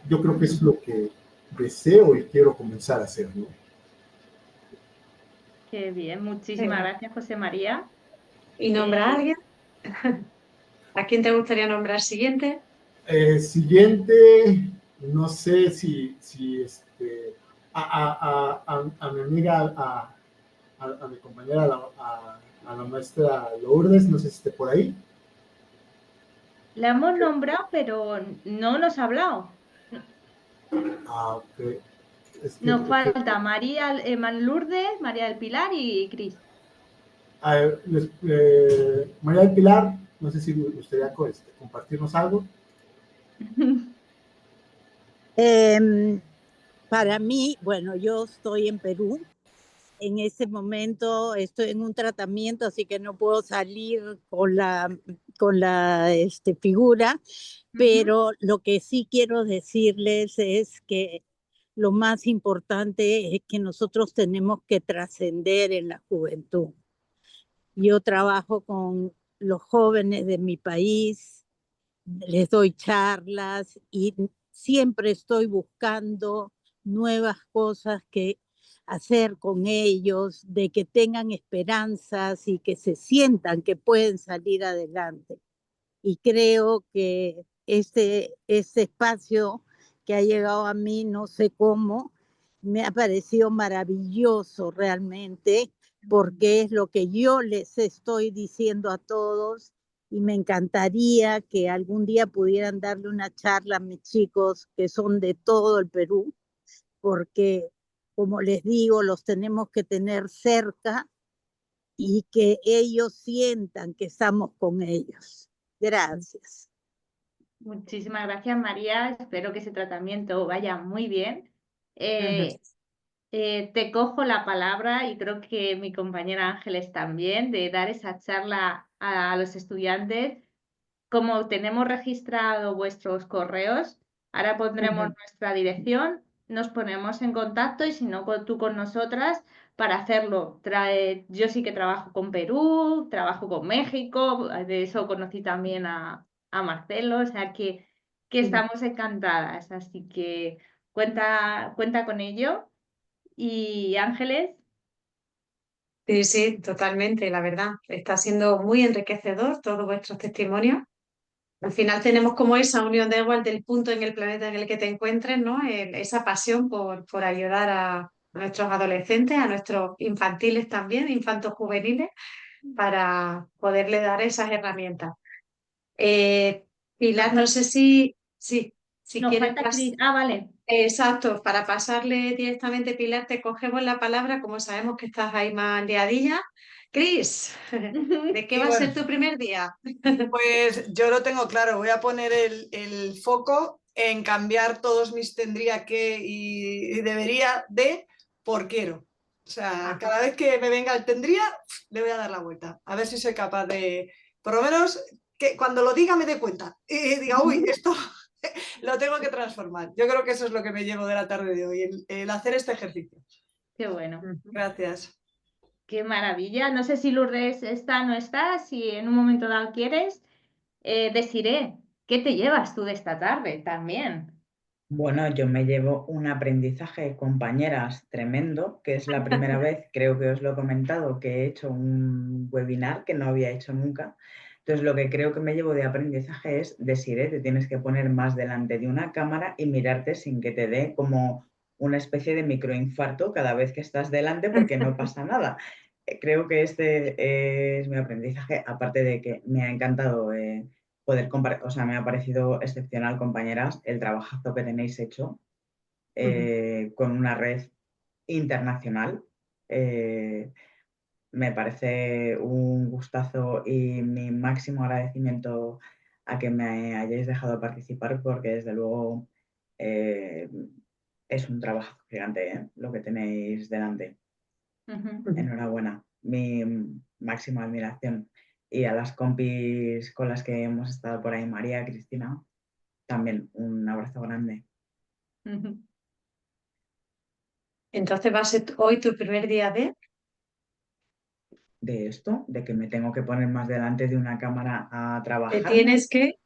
Yo creo que es lo que deseo y quiero comenzar a hacer, ¿no? Qué bien, muchísimas gracias, José María. ¿Y nombra a alguien? ¿A quién te gustaría nombrar siguiente? Siguiente, no sé si a mi amiga, a mi compañera, a la maestra Lourdes, no sé si esté por ahí. La hemos nombrado, pero no nos ha hablado. Ok. Nos falta María Lourdes, María del Pilar y Cris. María del Pilar, no sé si gustaría compartirnos algo. Para mí, bueno, yo estoy en Perú. En ese momento estoy en un tratamiento, así que no puedo salir con la figura, pero lo que sí quiero decirles es que lo más importante es que nosotros tenemos que trascender en la juventud. Yo trabajo con los jóvenes de mi país, les doy charlas y siempre estoy buscando nuevas cosas que hacer con ellos, de que tengan esperanzas y que se sientan que pueden salir adelante. Y creo que este espacio que ha llegado a mí, no sé cómo, me ha parecido maravilloso realmente, porque es lo que yo les estoy diciendo a todos y me encantaría que algún día pudieran darle una charla a mis chicos que son de todo el Perú, porque como les digo, los tenemos que tener cerca y que ellos sientan que estamos con ellos. Gracias. Muchísimas gracias, María. Espero que ese tratamiento vaya muy bien. Te cojo la palabra y creo que mi compañera Ángeles también, de dar esa charla a los estudiantes. Como tenemos registrado vuestros correos, ahora pondremos nuestra dirección, nos ponemos en contacto y si no, tú con nosotras para hacerlo. Yo sí que trabajo con Perú, trabajo con México, de eso conocí también a Marcelo, o sea que estamos encantadas, así que cuenta con ello. Y Ángeles. Sí, sí, totalmente, la verdad. Está siendo muy enriquecedor todos vuestros testimonios. Al final tenemos como esa unión, da igual del punto en el planeta en el que te encuentres, ¿no? Esa pasión por ayudar a nuestros adolescentes, a nuestros infantiles también, infantos juveniles, para poderle dar esas herramientas. Pilar, no sé si Nos quieres falta Cris. Ah, vale. Exacto, para pasarle directamente, Pilar, te cogemos la palabra, como sabemos que estás ahí más liadilla. Cris, ¿de qué va a ser tu primer día? Pues yo lo tengo claro, voy a poner el foco en cambiar todos mis tendría que y debería de por quiero. O sea, cada vez que me venga el tendría, le voy a dar la vuelta. A ver si soy capaz de, por lo menos, que cuando lo diga me dé cuenta y diga, uy, esto lo tengo que transformar. Yo creo que eso es lo que me llevo de la tarde de hoy, el hacer este ejercicio. Qué bueno. Gracias. Qué maravilla. No sé si Lourdes está o no está, si en un momento dado quieres. Desiré, ¿qué te llevas tú de esta tarde también? Bueno, yo me llevo un aprendizaje, compañeras, tremendo, que es la primera vez, creo que os lo he comentado, que he hecho un webinar que no había hecho nunca. Entonces, lo que creo que me llevo de aprendizaje es, Desiré, te tienes que poner más delante de una cámara y mirarte sin que te dé como una especie de microinfarto cada vez que estás delante porque no pasa nada. Creo que este es mi aprendizaje, aparte de que me ha encantado poder compartir, o sea, me ha parecido excepcional, compañeras, el trabajazo que tenéis hecho con una red internacional. Me parece un gustazo y mi máximo agradecimiento a que me hayáis dejado participar porque desde luego es un trabajo gigante lo que tenéis delante. Enhorabuena, mi máxima admiración. Y a las compis con las que hemos estado por ahí, María, Cristina, también un abrazo grande. Entonces va a ser hoy tu primer día de esto, de que me tengo que poner más delante de una cámara a ¿Te trabajar. tienes que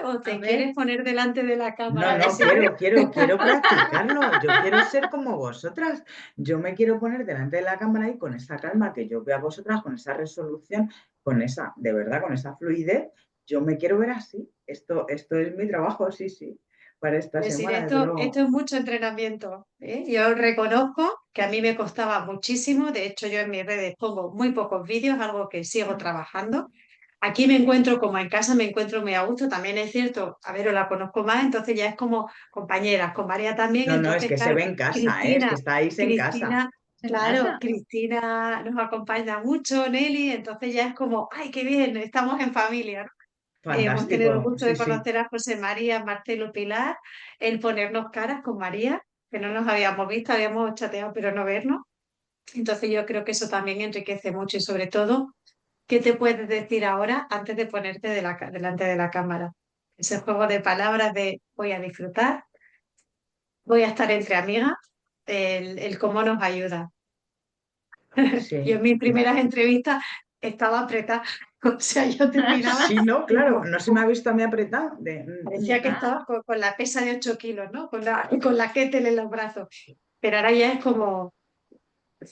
o te A ver. quieres poner delante de la cámara? No, quiero practicarlo. Yo quiero ser como vosotras. Yo me quiero poner delante de la cámara y con esa calma que yo veo a vosotras, con esa resolución, con esa, de verdad, con esa fluidez, yo me quiero ver así. Esto es mi trabajo, sí, para esta Es decir, semana, desde luego. esto es mucho entrenamiento, ¿eh? Yo reconozco que a mí me costaba muchísimo. De hecho, yo en mis redes pongo muy pocos vídeos, algo que sigo trabajando. Aquí me encuentro como en casa, me encuentro muy a gusto. También es cierto, a ver, os la conozco más, entonces ya es como compañeras, con María también. No, Entonces, es que se claro, ve en casa, es que Cristina, estáis en casa. claro, Cristina nos acompaña mucho, Nelly, entonces ya es como, ¡ay, qué bien! Estamos en familia, ¿no? Hemos tenido el Fantástico, gusto sí, de conocer a José María, Marcelo, Pilar, el ponernos caras con María, que no nos habíamos visto, habíamos chateado, pero no vernos. Entonces yo creo que eso también enriquece mucho y sobre todo, ¿qué te puedes decir ahora antes de ponerte delante de la cámara? Ese juego de palabras de voy a disfrutar, voy a estar entre amigas, el cómo nos ayuda. Sí. Yo en mis primeras entrevistas estaba apretada, o sea, yo terminaba. Sí, no, claro, no se me ha visto a mí apretada. Parecía que estaba con la pesa de 8 kilos, ¿no? Con la kettle en los brazos. Pero ahora ya es como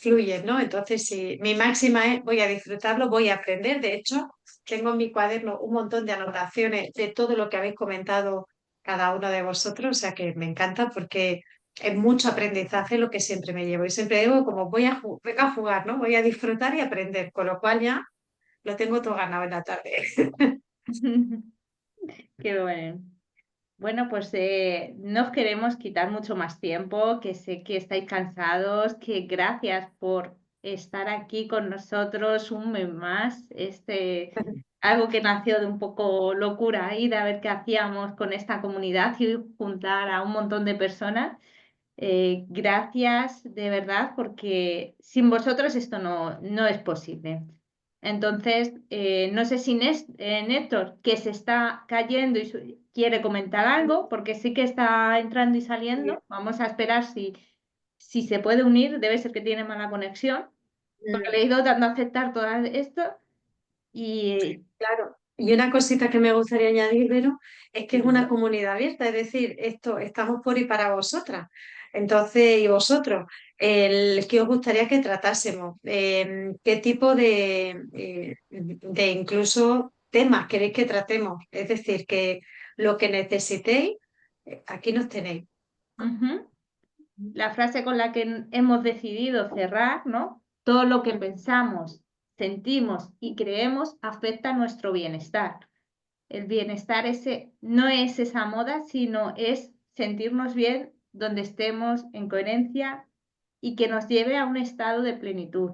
fluye, ¿no? Entonces, sí, mi máxima es voy a disfrutarlo, voy a aprender. De hecho, tengo en mi cuaderno un montón de anotaciones de todo lo que habéis comentado cada uno de vosotros, o sea que me encanta porque es mucho aprendizaje lo que siempre me llevo. Y siempre digo como vengo a jugar, ¿no? Voy a disfrutar y aprender, con lo cual ya lo tengo todo ganado en la tarde. Qué bueno. Bueno, pues no os queremos quitar mucho más tiempo, que sé que estáis cansados, que gracias por estar aquí con nosotros un mes más. Algo que nació de un poco locura ahí, de a ver qué hacíamos con esta comunidad y juntar a un montón de personas. Gracias de verdad, porque sin vosotros esto no es posible. Entonces, no sé si Néstor, que se está cayendo y quiere comentar algo, porque sí que está entrando y saliendo. Vamos a esperar si se puede unir, debe ser que tiene mala conexión, porque le he ido dando a aceptar todo esto. Y Claro, y una cosita que me gustaría añadir, Vero, es que es una comunidad abierta, es decir, estamos por y para vosotras. Entonces, y vosotros, ¿qué os gustaría que tratásemos? ¿Qué tipo de incluso temas queréis que tratemos? Es decir, que lo que necesitéis, aquí nos tenéis. La frase con la que hemos decidido cerrar, ¿no? Todo lo que pensamos, sentimos y creemos afecta a nuestro bienestar. El bienestar no es esa moda, sino es sentirnos bien donde estemos en coherencia y que nos lleve a un estado de plenitud.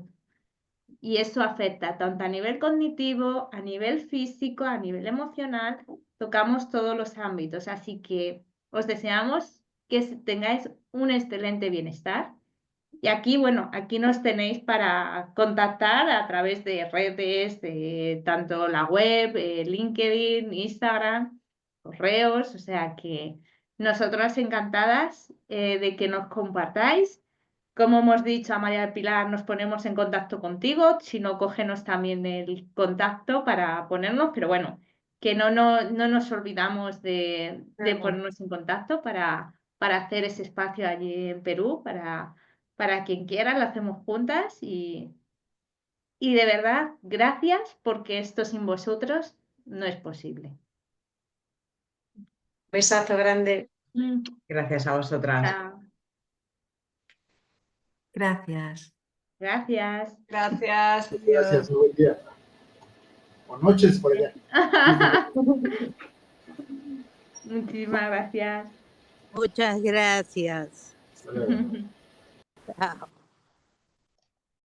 Y eso afecta tanto a nivel cognitivo, a nivel físico, a nivel emocional. Tocamos todos los ámbitos. Así que os deseamos que tengáis un excelente bienestar. Y aquí, bueno, aquí nos tenéis para contactar a través de redes, de tanto la web, LinkedIn, Instagram, correos, o sea que nosotras encantadas de que nos compartáis. Como hemos dicho a María del Pilar, nos ponemos en contacto contigo, si no, cógenos también el contacto para ponernos, pero bueno, que no nos olvidamos de ponernos en contacto para hacer ese espacio allí en Perú, para quien quiera, lo hacemos juntas y de verdad, gracias porque esto sin vosotros no es posible. Besazo grande. Gracias a vosotras. Chao. Gracias. Gracias. Gracias. Gracias, muy buen día. O noches por allá. Muchísimas gracias. Muchas gracias. Hasta luego. Chao.